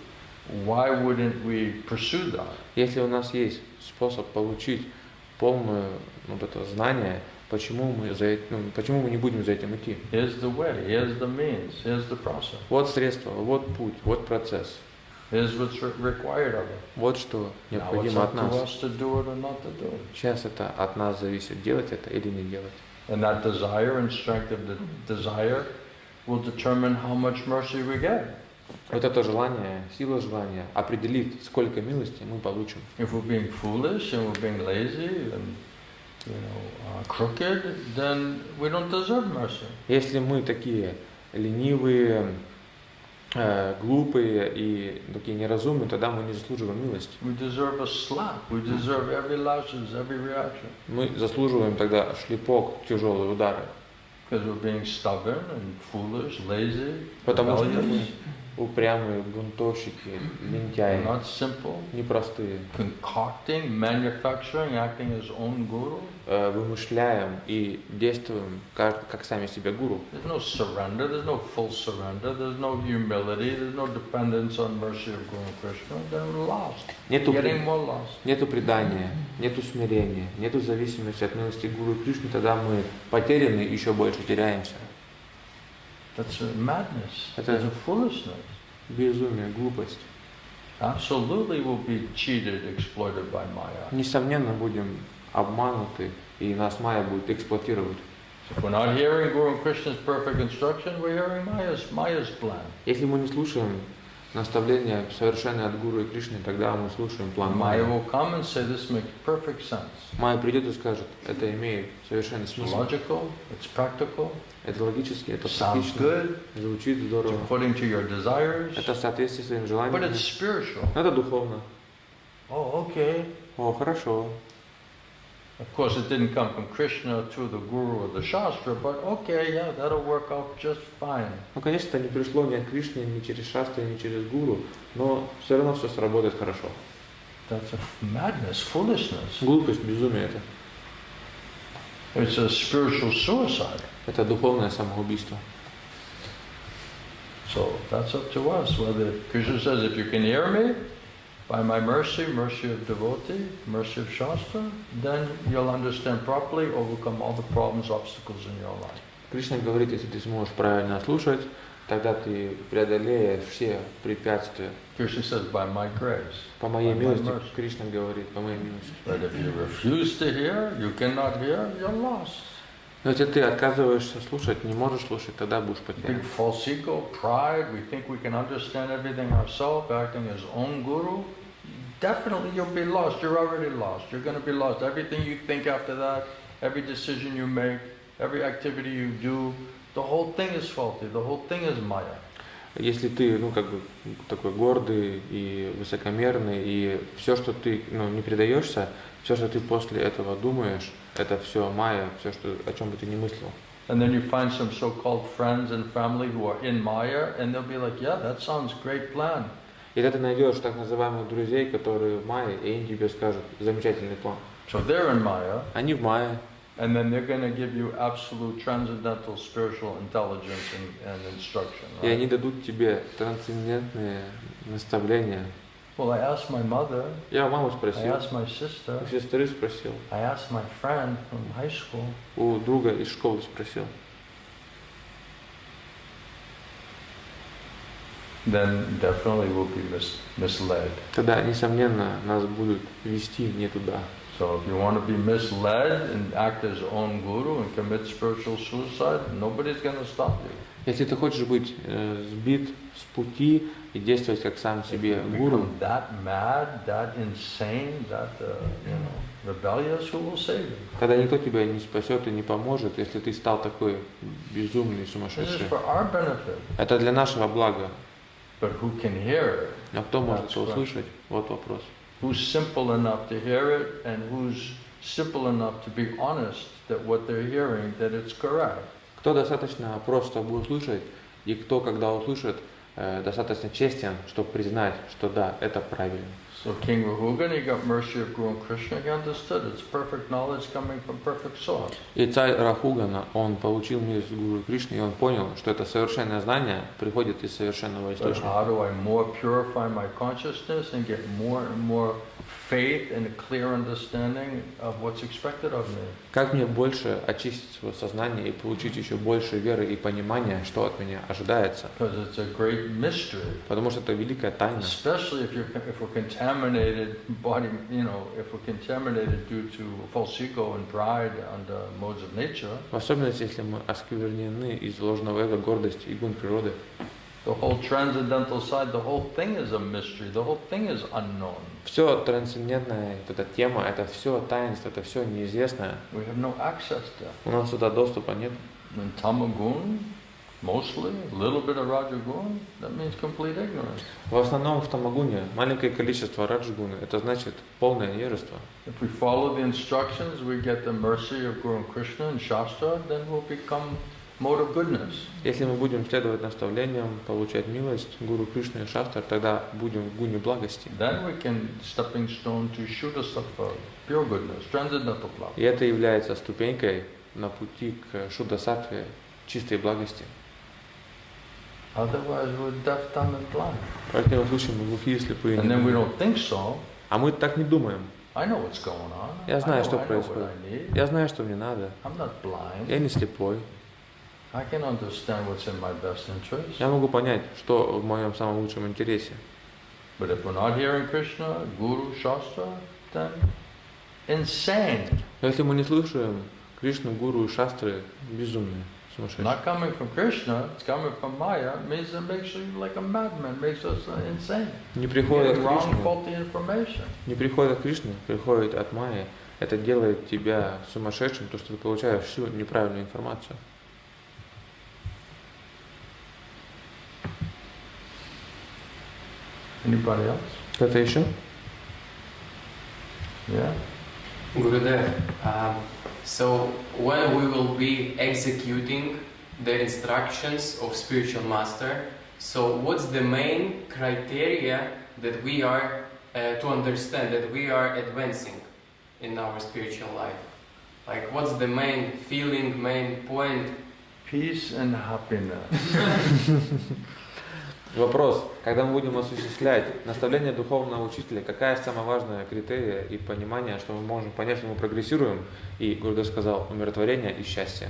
why wouldn't we pursue that? Если у нас есть способ получить полное это знание, почему мы не будем за этим идти? Here's the way, here's the means, here's the process. Вот средство, вот путь, вот процесс. Here's what's required of it. Вот что Now it's необходимо up от to нас. us to do it or not to do it. Сейчас это от нас зависит, делать это или не делать. And that desire and strength of the desire will determine how much mercy we get. Вот это желание, сила желания определит, сколько милости мы получим. If we're being foolish and we're being lazy and crooked, then we don't deserve mercy. Если мы такие ленивые, глупые и такие неразумные, тогда мы не заслуживаем милости. We deserve a slap. We deserve every lashes, every reaction. Мы заслуживаем тогда шлепок, тяжелые удары. Because we're being stubborn and foolish, lazy, Потому что мы rebellious. упрямые, бунтовщики, лентяи, not simple, непростые. concocting, manufacturing, acting as own guru. Вымышляем и действуем как сами себе гуру. There's no surrender, there's no full surrender, there's no humility, there's no dependence on mercy of Guru Krishna. Then we're lost, getting more lost. Нету предания, нету смирения, нету зависимости от милости Гуру Кришны, тогда мы потеряны и еще больше теряемся. That's a madness. Это It's a foolishness. Безумие, глупость. Absolutely will be cheated, exploited by Maya. Несомненно, будем обмануты, и нас Майя будет эксплуатировать. If we're not hearing Guru Krishna's perfect instruction, we're hearing Maya's plan. Если мы не слушаем наставления совершенные от Гуру и Кришны, тогда мы слушаем план Maya Майя. will come and say, this makes perfect sense. Майя придет и скажет, это имеет совершенный It's смысл. logical, it's practical, Это логически, это sounds практично, good, звучит здорово. according to your desires, Это в соответствии с своим but желанием. it's spiritual. Но это духовно. Oh, okay. О, хорошо. Of course, it didn't come from Krishna to the Guru or the Shastra, but okay, yeah, that'll work out just fine. Ну, конечно, это не пришло ни от Кришны, ни через Шастры, ни через Гуру, но все равно все сработает хорошо. That's a madness, foolishness. Глупость, безумие это. It's a spiritual suicide. Это духовное самоубийство. So that's up to us. Whether Krishna says, if you can hear me, by my mercy, mercy of devotee, mercy of Shastra, then you'll understand properly, overcome all the problems, obstacles in your life. Кришна говорит, если ты сможешь правильно слушать, тогда ты преодолеешь все препятствия. Krishna says, by my grace. По моей by my милости, mercy. Кришна говорит, по моей милости. But if you refuse to hear, you cannot hear, you're lost. Но если ты отказываешься слушать, не можешь слушать, тогда будешь потерян. Big false ego, pride, we think we can understand everything ourselves, acting as own guru. Definitely you'll be lost. You're already lost. You're going to be lost. Everything you think after that, every decision you make, every activity you do, the whole thing is faulty. The whole thing is Maya. Если ты, такой гордый и высокомерный, и все, что ты, не предаешься, все, что ты после этого думаешь, это все Майя, все, о чем бы ты ни мыслил. And then you find some so-called friends and family who are in Maya, and they'll be like, yeah, that sounds great plan. И тогда ты найдешь так называемых друзей, которые в Майе, и они тебе скажут, замечательный план. So they're in Maya, Они в Майе, and then they're going to give you absolute transcendental spiritual intelligence and instruction. и Right? они дадут тебе трансцендентные наставления. Well, I asked my mother, Я у маму I спросил, asked my sister, у сестры спросил, I asked my friend from high school. у друга из школы спросил. Then definitely we'll be misled. Тогда, несомненно, нас будут вести не туда. So if you want to be misled and act as own guru and commit spiritual suicide, nobody's going to stop you. Если ты хочешь быть сбит с пути и действовать как сам себе гуру, Become that mad, that insane, that rebellious, who will save you? тогда никто тебя не спасет и не поможет, если ты стал такой безумный, This is сумасшедший. for our benefit. Это для нашего блага. But who can hear it? А кто может That's это услышать? Вот вопрос. Who's simple enough to hear it, and who's simple enough to be honest that what they're hearing, that it's correct? Кто достаточно прост, чтобы услышать, и кто, когда услышит, достаточно честен, чтобы признать, что да, это правильно. So King Rahugan, he got mercy of Guru Krishna, he understood it's perfect knowledge coming from perfect source. И царь Рахугана, он получил милость Гуру Кришны, и он понял, что это совершенное знание приходит из совершенного But источника. how do I more purify my consciousness and get more and more faith and a clear understanding of what's expected of me? Как мне больше очистить свое сознание и получить еще больше веры и понимания, что от меня ожидается? Because it's a great mystery. Потому что это великая тайна. Especially if we're contaminated body, if we're contaminated due to false ego and pride and modes of nature. В особенности, если мы осквернены из ложного эго, гордости и гун природы. The whole transcendental side, the whole thing is a mystery. The whole thing is unknown. Все трансцендентная эта тема, это все таинство, это все неизвестное. We have no access to. У нас туда доступа нет. And Tamagun, mostly, a little bit of Rajagun, that means complete ignorance. В основном в Тамагуне маленькое количество раджгуны, это значит полное невежество. If we follow the instructions, we get the mercy of Guru Krishna and Shastra, then we'll become mode of goodness. Если мы будем следовать наставлениям, получать милость Гуру Кришны и Шастр, тогда будем в гуне благости. Then we can stepping stone to Shuddha Sattva, pure goodness, transcendental love. И это является ступенькой на пути к Шуддасаттве, чистой благости. Otherwise we're deaf, dumb and blind. В противном случае мы глухие, слепые, And then we немые. don't think so. А мы так не думаем. I know what's going on. Я знаю, что I know what происходит. I need. Я знаю, что мне надо. I'm not blind. Я не слепой. I can understand what's in my best interest. Я могу понять, что в моем самом лучшем интересе. But if we're not hearing Krishna, Guru, Shastra, then insane. Но если мы не слушаем Кришну, Гуру и Шастры, безумные, сумасшедшие. Not coming from Krishna, it's coming from Maya, means it makes you like a madman, makes us insane. Не приходит Getting от wrong, Кришны, faulty information. не приходит от Кришны, приходит от Майи. Это делает тебя сумасшедшим, то, что ты получаешь всю неправильную информацию. Anybody else? Кто-то еще? Yeah? Gurudev, so when we will be executing the instructions of spiritual master, so what's the main criteria that we are to understand that we are advancing in our spiritual life? Like what's the main feeling, main point? Peace and happiness. Вопрос. Когда мы будем осуществлять наставление духовного учителя, какая самая важная критерия и понимание, что мы можем понять, что мы прогрессируем? И Гурудев сказал, умиротворение и счастье.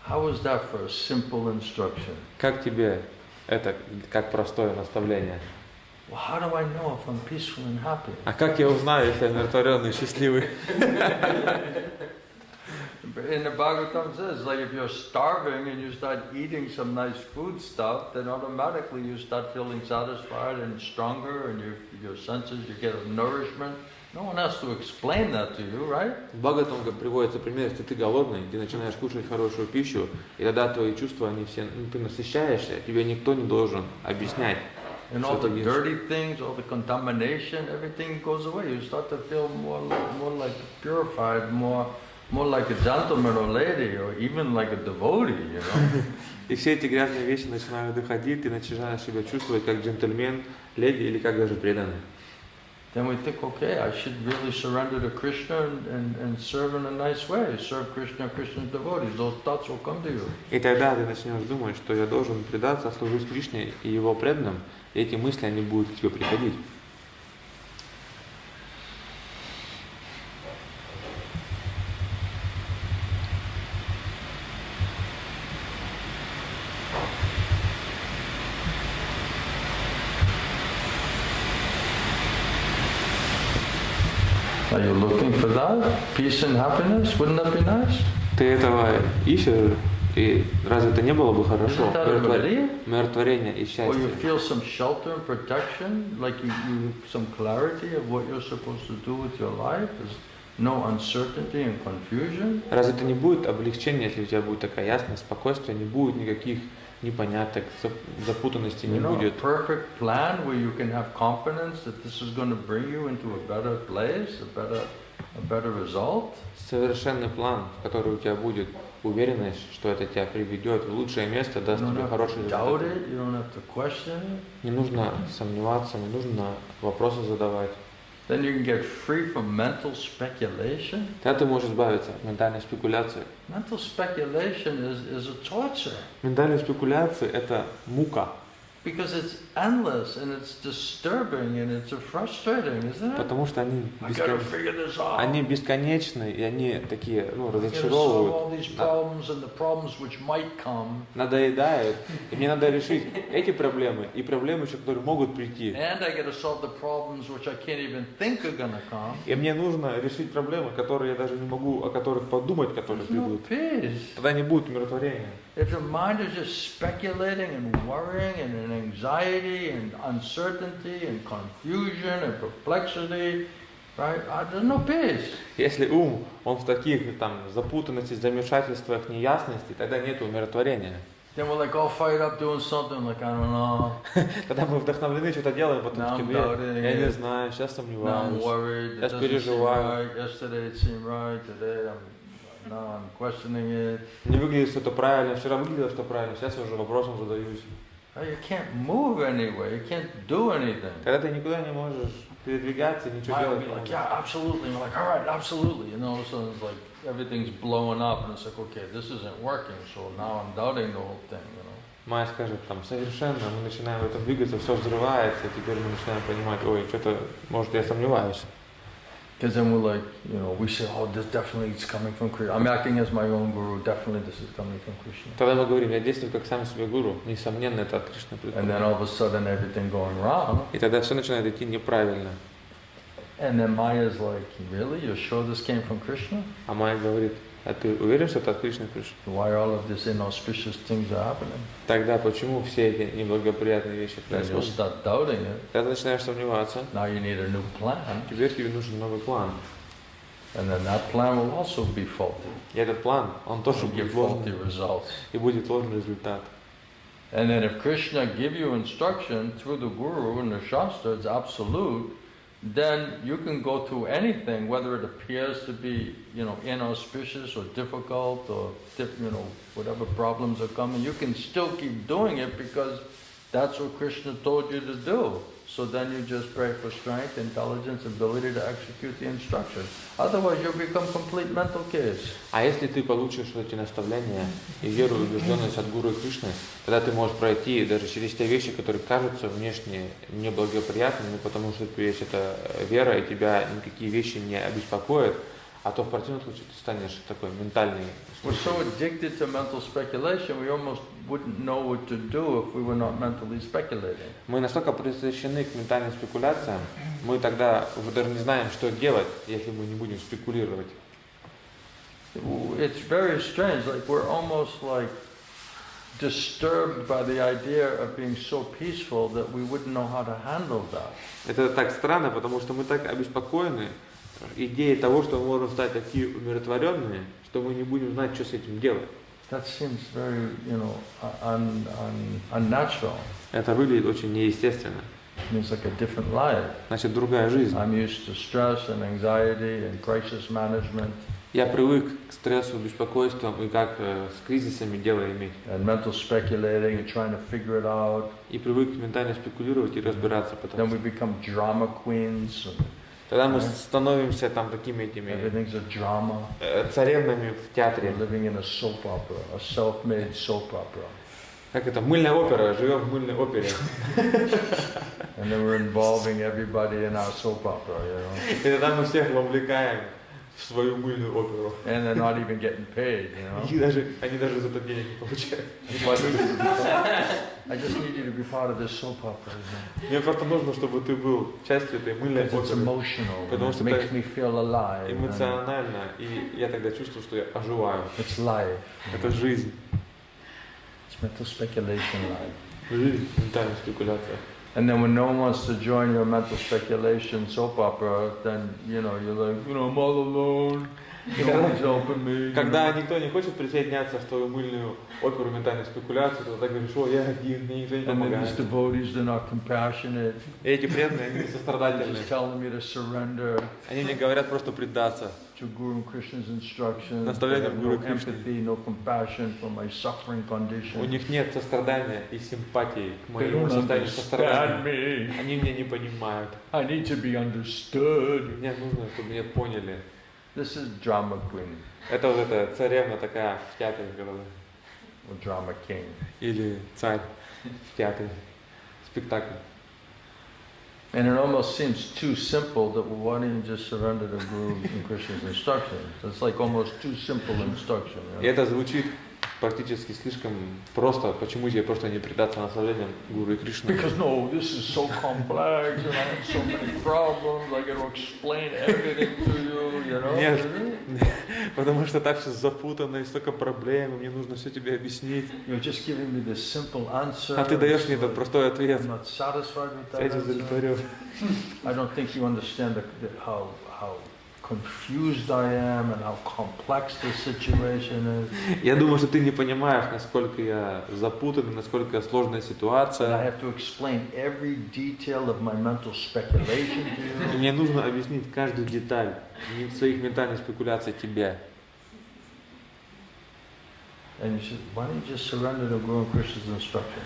How is that for a simple instruction? Как тебе это, как простое наставление? Well, how do I know if I'm peaceful and happy? А как я узнаю, если я умиротворенный и счастливый? In the Bhagavatam says, like if you're starving and you start eating some nice food stuff, then automatically you start feeling satisfied and stronger and your senses, you get a nourishment. No one has to explain that to you, right? В Бхагаватам приводится пример, если ты голодный, ты начинаешь кушать хорошую пищу, и тогда твои чувства, они все, ты насыщаешься, тебе никто не должен объяснять. And all the dirty things, all the contamination, everything goes away. You start to feel more like purified, more like a gentleman or lady, or even like a devotee, you know. И все эти грязные вещи начинают доходить, ты начинаешь себя чувствовать как джентльмен, леди или как даже преданный. Then we think, okay, I should really surrender to Krishna and serve in a nice way. Serve Krishna, Krishna's devotees. Those thoughts will come to you. И тогда ты начнешь думать, что я должен предаться, служить Кришне и его преданным, и эти мысли, они будут к тебе приходить. Are you looking for that? Peace and happiness? Wouldn't that be nice? Ты этого ищешь, и разве это не было бы хорошо? Isn't that a Murali? Умиротворение и Or счастье. you feel some shelter and protection, like you some clarity of what you're supposed to do with your life. There's no uncertainty and confusion. Разве это не будет облегчение, если у тебя будет такая ясность, спокойствие, не будет никаких непоняток, запутанности не You know, a будет? perfect plan where you can have confidence that this is going to bring you into a better place, a better result. Совершенный план, в который у тебя будет уверенность, что это тебя приведет в лучшее место, даст You don't тебе have хороший to doubt результат. it, you don't have to question it. Не нужно сомневаться, не нужно вопросы задавать. Then you can get free from mental speculation. Тогда ты можешь избавиться от ментальной спекуляции. Mental speculation is a torture Ментальные спекуляции – это мука, because it's endless and it's disturbing and it's frustrating, isn't it? потому что они, I gotta figure this out. они бесконечны, и они такие, I gotta solve all разочаровывают, these problems and the problems which might come. надоедают. И мне надо решить эти проблемы и проблемы еще, которые могут прийти. And I gotta solve the problems which I can't even think are gonna come. И мне нужно решить проблемы, которые я даже не могу, о которых подумать, которые There's no придут. peace. Тогда не будет умиротворения. If the mind is just speculating and worrying and in anxiety and uncertainty and confusion and perplexity, right? There's no peace. Если ум, он в таких там запутанностях, замешательствах, неясности, тогда нет умиротворения. Then we're like all fired up doing something, like, I don't know, Тогда мы вдохновлены, что-то делаем, потом Now I'm такие, doubting я не it. знаю, сейчас now I'm сомневаюсь. worried, it Сейчас doesn't seem переживаю. right, yesterday it seemed right, today I'm now I'm questioning it. Не выглядит, что это правильно. Вчера выглядело, что правильно. Сейчас я уже вопросом задаюсь. You can't move anywhere. You can't do anything. Когда ты никуда не можешь передвигаться, ничего Mind will делать be не like, можешь. yeah, absolutely. And we're like, all right, absolutely. And all of a sudden it's like everything's blowing up, and it's like, okay, this isn't working. So now I'm doubting the whole thing, you know. Майя скажет, там, совершенно, мы начинаем в этом двигаться, все взрывается, и теперь мы начинаем понимать, ой, что-то, может, я сомневаюсь. Because then we're like, you know, we say, oh, this definitely is coming from Krishna. I'm acting as my own guru. Definitely this is coming from Krishna. Тогда мы говорим, я действую как сам себе гуру, несомненно, это от Кришны And then приходит. all of a sudden everything going wrong. И тогда все начинает идти неправильно. And then Maya's like, really? You're sure this came from Krishna? А Майя говорит, а ты уверен, что это от Кришны пришло? Why all of these inauspicious things are happening? Тогда почему все эти неблагоприятные вещи Then you'll происходят? start doubting it. Тогда начинаешь сомневаться. Now you need a new plan. Теперь тебе нужен новый план. And then that plan will also be faulty. И этот план, он тоже Will give будет faulty ложный. results. И будет ложный результат. And then if Krishna give you instruction through the Guru and the Shastra, it's absolute, then you can go through anything, whether it appears to be, you know, inauspicious or difficult or, you know, whatever problems are coming, you can still keep doing it because that's what Krishna told you to do. So then you just pray for strength, intelligence, ability to execute the instruction. Otherwise you'll become complete mental case. А если ты получишь эти наставления и веру и убежденность от Гуру и Кришны, тогда ты можешь пройти даже через те вещи, которые кажутся внешне неблагоприятными, потому что у тебя есть эта вера, и тебя никакие вещи не обеспокоят, а то в противном случае ты станешь такой ментальный. We're so addicted to mental speculation, we almost wouldn't know what to do if we were not mentally speculating. Мы настолько присыщены к ментальным спекуляциям, мы тогда уже даже не знаем, что делать, если мы не будем спекулировать. It's very strange, like we're almost like disturbed by the idea of being so peaceful that we wouldn't know how to handle that. Это так странно, потому что мы так обеспокоены идеей того, что мы можем стать такие умиротворенными, что мы не будем знать, что с этим делать. That seems very, you know, unnatural. Это выглядит очень неестественно. I mean, it's like a different life. Значит, другая жизнь. I'm used to stress and anxiety and crisis management. Я привык к стрессу, беспокойствам и как с кризисами дело иметь. And mental speculating and trying to figure it out. И привык ментально спекулировать и разбираться Then потом. we become drama queens. Тогда мы становимся там такими этими Everything's a drama. царевнами в театре. We're living in a soap opera, a self-made soap opera. Как это? Мыльная опера. Живем в мыльной опере. And then we're involving everybody in our soap opera, you know. И тогда мы всех вовлекаем в свою мыльную оперу. And they're not even getting paid, you know. И они даже за это денег не получают. I just need you to be part of this soap opera, you know. Мне просто нужно, чтобы ты был частью этой мыльной Because it's оперы. emotional. Потому It что makes это me feel alive. and эмоционально. И я тогда чувствую, что я оживаю. It's life. Это жизнь. It's mental speculation life. Жизнь, ментальная спекуляция. And then when no one wants to join your mental speculation soap opera, then, you know, you're like, you know, I'm all alone. Nobody's helping me. Когда никто не хочет присоединяться в твою мыльную оперу ментальной спекуляции, то ты говоришь, о, я один, мне никто не And then these помогает. devotees, they're not compassionate. И эти преданные, они не They're сострадательны. just telling me to surrender Они мне говорят просто предаться. to Guru Krishna's instructions. They Наставлениям have Гуру no Кришны. empathy, no compassion for my suffering У condition. них нет сострадания и симпатии к They моему don't состоянию сострадания. understand me. Они меня не понимают. I need to be understood. Мне нужно, чтобы меня поняли. This is drama queen Это вот эта царевна такая в театре головы. or drama king. Или царь в театре. Спектакль. And it almost seems too simple that, well, why don't you just surrender to Guru and Krishna's instructions? It's like almost too simple instruction. You И know? это звучит практически слишком просто. Почему тебе просто не предаться наслаждениям Гуру и Кришны? Because no, this is so complex and I have so many problems, I got to explain everything to you, you know? Нет, потому что так все запутанно и столько проблем, и мне нужно все тебе объяснить. You're just giving me this simple answer. А ты даешь мне этот простой ответ. I'm not satisfied with that Я тебя answer. удовлетворю. I don't think you understand how confused I am and how complex the situation is. Я думаю, что ты не понимаешь, насколько я запутан, насколько сложная And I ситуация. have to explain every detail of my mental speculation to И you. мне нужно объяснить каждую деталь своих ментальных спекуляций тебе. And you said, why don't you just surrender to Guru and Krishna's instruction?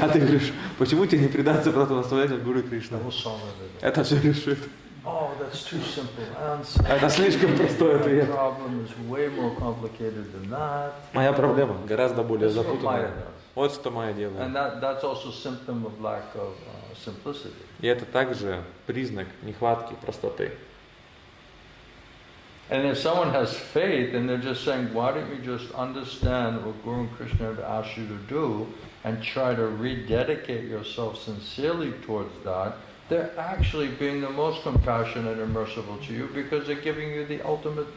А ты говоришь, почему тебе не предаться просто наставлению Гуру Кришны? That will solve everything. Это все решит. Oh, that's too simple answer. Это слишком простой My ответ. problem is way more complicated than that. Моя проблема гораздо более That's what Maya запутанная. does. Вот что Майя делает. And that's also a symptom of lack of simplicity. И это также признак нехватки простоты. And if someone has faith and they're just saying, why don't you just understand what Guru and Krishna have asked you to do and try to rededicate yourself sincerely towards that, they're actually being the most compassionate and merciful to you because they're giving you the ultimate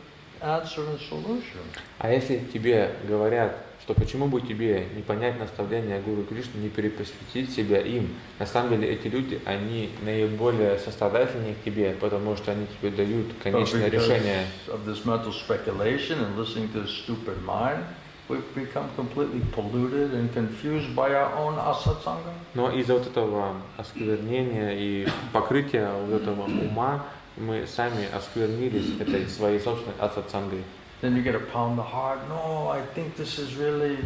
answer and solution. А если тебе говорят, что почему бы тебе не понять наставления Гуру Кришны, не перепосвятить себя им, на самом деле эти люди, они наиболее сострадательнее к тебе, потому что они тебе дают конечное решение. Of this mental speculation and listening to this stupid mind, we've become completely polluted and confused by our own asatsanga. Но из-за вот этого осквернения и покрытия вот этого ума мы сами осквернились этой своей собственной асатсангой. Then you get a pound in the heart. No, I think this is really,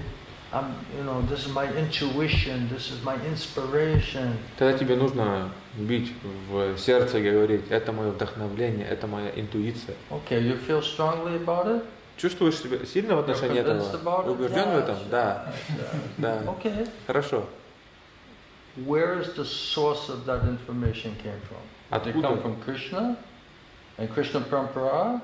this is my intuition, this is my inspiration. Тогда тебе нужно бить в сердце и говорить, это мое вдохновление, это моя интуиция. Okay, you feel strongly about it? Чувствуешь себя сильно в отношении этого? Убежден в этом? Да. Да. Okay. Хорошо. Where is the source of that information came from? Did it come from Krishna and Krishna Parampara,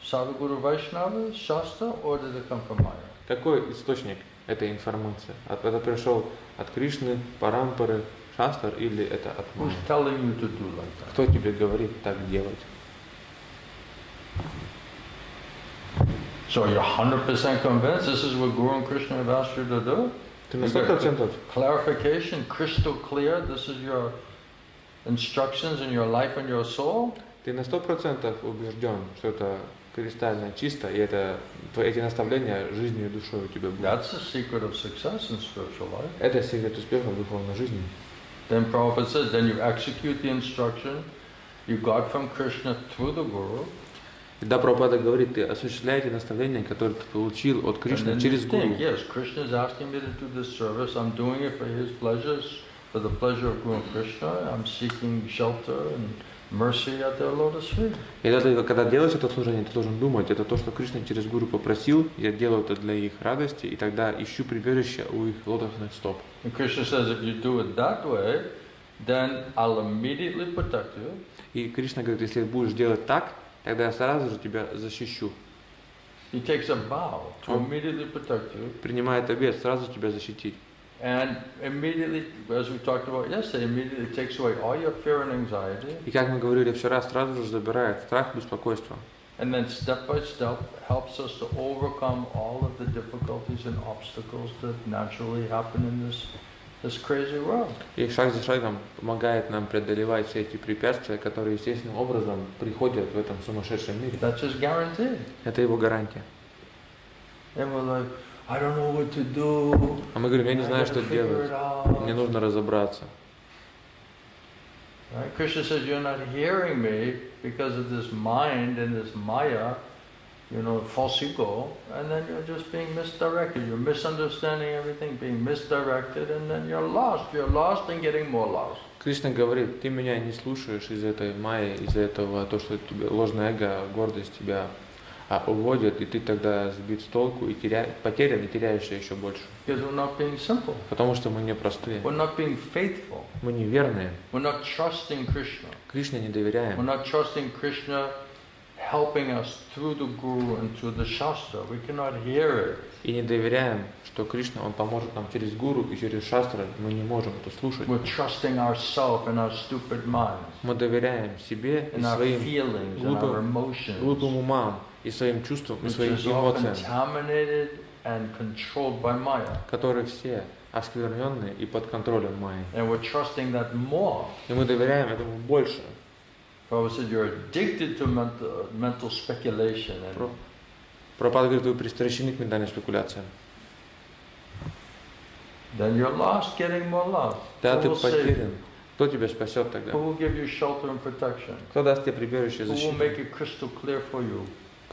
Sadhguru Vaishnava, Shastra, or did it come from Maya? Какой источник этой информации? Это пришел от Кришны, Парампары, Шастр или это от Who's Майи? telling you to do like that? Кто тебе говорит так делать? So you're 100% convinced this is what Guru and Krishna have asked you to do? Ты на 100%? Clarification, crystal clear, this is your instructions in your life and your soul? Ты на 100% убежден, что это кристально чисто, и это эти наставления жизнью и душой у тебя будут. That's the secret of success in spiritual life. Это секрет успеха в духовной жизни. Then Prabhupada says, then you execute the instruction you got from Krishna through the Guru. Когда Прабхупада говорит, ты осуществляете наставления, которые ты получил от Кришны через Гуру. Yes, Krishna is asking me to do this service. I'm doing it for his pleasures, for the pleasure of Guru and Krishna. I'm seeking shelter and mercy at their lotus feet. И это, когда делаешь это служение, ты должен думать, это то, что Кришна через Гуру попросил, я делаю это для их радости, и тогда ищу прибежище у их лотосных стоп. And Krishna says, if you do it that way, then I'll immediately protect you. И Кришна говорит, если будешь делать так, тогда я сразу же тебя защищу. He takes a vow to immediately protect you. Принимает обет сразу тебя защитить. And immediately, as we talked about yesterday, immediately takes away all your fear and anxiety. И как мы говорили вчера, сразу же забирает страх, беспокойство. And then step by step helps us to overcome all of the difficulties and obstacles that naturally happen in this crazy world. И шаг за шагом помогает нам преодолевать все эти препятствия, которые естественным образом приходят в этом сумасшедшем мире. That's his guarantee. Это его гарантия. And we're like, I don't know what to do. А мы говорим, я не знаю, что делать. Мне нужно разобраться. Right? Krishna says, you're not hearing me because of this mind and this maya, false ego, and then you're just being misdirected. You're misunderstanding everything, being misdirected, and then you're lost. You're lost and getting more lost. Кришна говорит, ты меня не слушаешь из-за этой майи, из-за этого, то, что тебе ложное эго, гордость тебя уводит, и ты тогда сбит с толку и потерян и теряешься еще больше. Because we're not being simple. Потому что мы не простые. We're not being faithful. Мы неверные. We're not trusting Krishna. Кришне не We're доверяем. not trusting Krishna helping us through the Guru and through the Shastra. We cannot hear it. И не доверяем, что Кришна, Он поможет нам через Гуру и через Шастры. Мы не можем это слушать. We're trusting ourselves and our stupid minds. Мы доверяем себе и And our своим feelings and our emotions. глупым умам, и своим чувствам, и своим Which is all эмоциям, contaminated and controlled by Maya. которые все оскверненные и под контролем Майи. And we're trusting that more. И мы доверяем этому больше. Prabhupada said you're addicted to mental speculation. And Прабхупада говорит, вы пристращены к ментальным спекуляциям. then you're lost, getting more lost. Да, Who ты will save потерян. you? Кто тебя спасет тогда? Who will give you shelter and protection? Кто даст тебе прибежище и Who will защиту? make it crystal clear for you?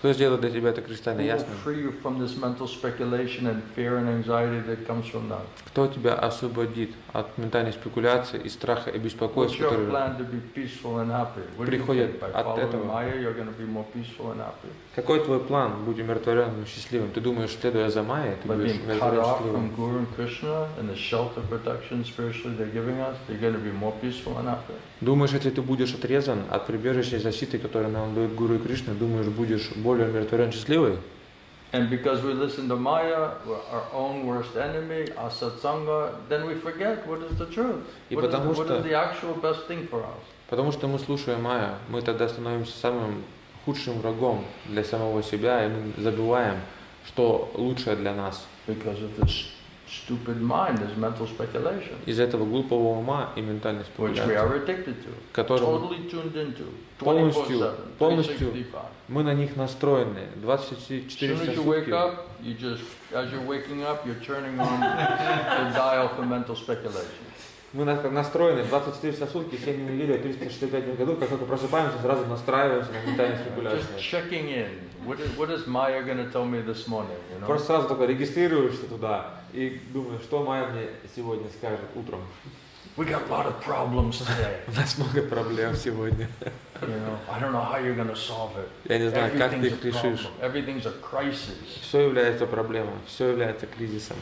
Кто сделает для тебя это кристально Who will ясным? free you from this mental speculation and fear and anxiety that comes from that? Кто тебя освободит от ментальной спекуляции и страха и What's беспокойства, your которые plan to be peaceful and happy? What do you приходят think? By от following этого? Maya, you're going to be more peaceful and happy. Какой твой план? Будь умиротворенным и счастливым. Ты думаешь, следуя за Майей, ты By будешь being cut умиротворен и off счастливым. from Guru and Krishna and the shelter protection spiritually they're giving us, you're going to be more peaceful and happy. Думаешь, если ты будешь отрезан от прибежища и защиты, которые нам дают Гуру и Кришна, думаешь, будешь более умиротворен и счастливый? And because we listen to Maya, we're our own worst enemy, our satsanga, then we forget what is the truth. И What потому is что- the actual best thing for us. Потому что мы слушаем Майю, мы тогда становимся самым худшим врагом для самого себя, и мы забываем, что лучшее для нас. Because of this stupid mind, this mental speculation, Из-за этого глупого ума и ментальной which we спекуляции, are addicted to, которым totally tuned into, полностью 24/7, 365. мы на них настроены As 24 soon as часа you в wake сутки. up, as you're waking up, you're turning on the dial for mental speculation. Мы настроены 24 часа в сутки, 7 дней в неделю, 365 дней в году, как только просыпаемся, сразу настраиваемся на ментальную Just спекуляцию. checking in. What is Maya going to tell me this morning? You know? Просто сразу только регистрируешься туда и думаешь, что Майя мне сегодня скажет утром. We got a lot of problems today. У нас много проблем сегодня. You know, I don't know how you're going to solve it. Я не знаю, как ты Everything's их a решишь. problem. Everything's a crisis. Все является проблемой, все является кризисом.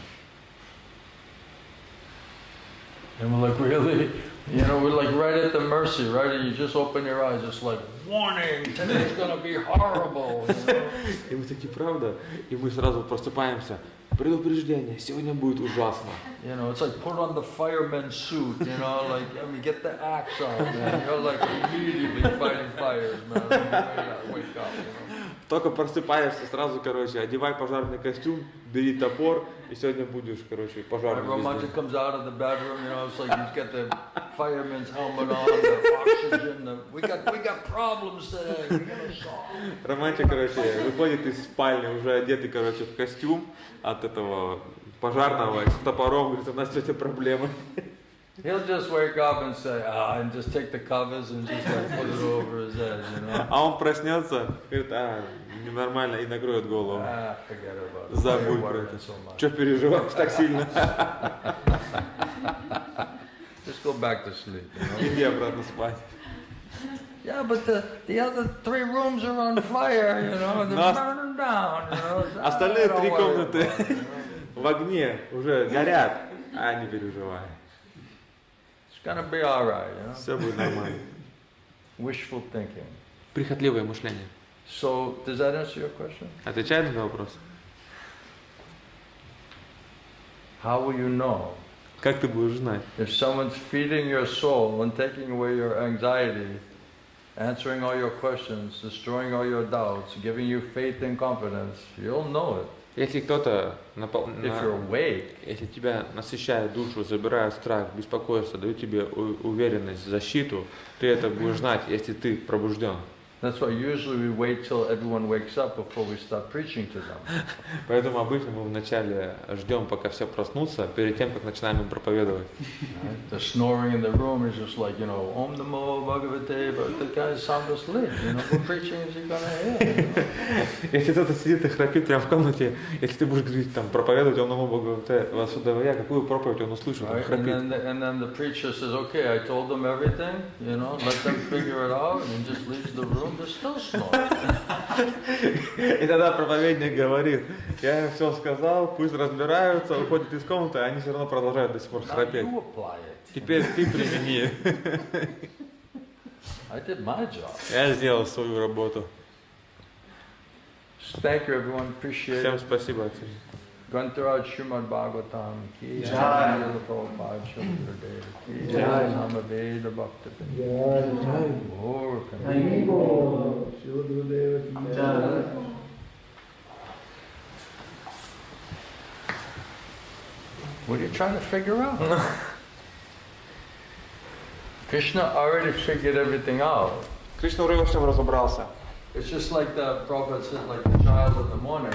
And we're like, really? You know, we're like right at the mercy, right? And you just open your eyes, it's like, warning, today's going to be horrible. You know? И мы такие, правда? И мы сразу просыпаемся. Предупреждение, сегодня будет ужасно. You know, it's like put on the fireman suit, you know, like, I mean, get the axe out, man. You're like immediately fighting fires, man. Wake up, you know. Только просыпаешься, сразу, короче, одевай пожарный костюм, бери топор, и сегодня будешь, короче, My пожарным. romantic comes out of the bedroom, you know, it's like he's got the fireman's helmet on, the oxygen, we got problems today, we're gonna solve. Романтик, короче, выходит из спальни, уже одетый, короче, в костюм от этого пожарного, с топором, говорит, у нас сегодня проблемы. He'll just wake up and say, and just take the covers and just like put it over his head, you know. А он проснется, говорит, ненормально, и накроет голову. Forget about it. Забудь Why про worry это. so much? Че переживаешь так сильно? Just go back to sleep, you know. Иди обратно спать. Yeah, but the other 3 rooms are on fire, you know, they're Нас- burning down, you know. So, Остальные don't 3 worry комнаты about it, you know. в огне уже горят, не переживай. It's gonna be all right, you know. Все будет нормально. Wishful thinking. Прихотливое мышление. So, does that answer your question? Отвечает на вопрос? How will you know Как ты будешь знать? if someone's feeding your soul and taking away your anxiety, answering all your questions, destroying all your doubts, giving you faith and confidence? You'll know it. Если кто-то If you're awake, если тебя насыщает душу, забирает страх, беспокойство, дают тебе уверенность, защиту, ты это будешь знать, если ты пробужден. that's why usually we wait till everyone wakes up before we start preaching to them. Поэтому обычно мы вначале ждем, пока все проснутся, перед тем, как начинаем им проповедовать. Right? The snoring in the room is just like, you know, Om Namo Bhagavate, but the guy's sound asleep, you know, what preaching is he gonna hear? You know? Если кто-то сидит и храпит прямо в комнате, если ты будешь говорить, там, проповедовать, он ему Богу, Васудевая, какую проповедь он услышит, он Right? храпит. And then the preacher says, okay, I told them everything, you know, let them figure it out, and just leaves the room, they're still snoring. И тогда проповедник говорит, я им все сказал, пусть разбираются, уходят из комнаты, а они все равно продолжают до сих пор Now храпеть. you apply it. Теперь ты примени. I did my job. Я сделал свою работу. Thank you, everyone. Appreciate Всем it. спасибо. Grantaraj Srimad Bhagavatam ki Jai. Jai Prabhupada Shankardev ki Jai. Jai Samaveda Bhakta What are you trying to figure out? Krishna already figured everything out. Кришна уже во всем разобрался. It's just like the Prabhupada said, like the child in the morning.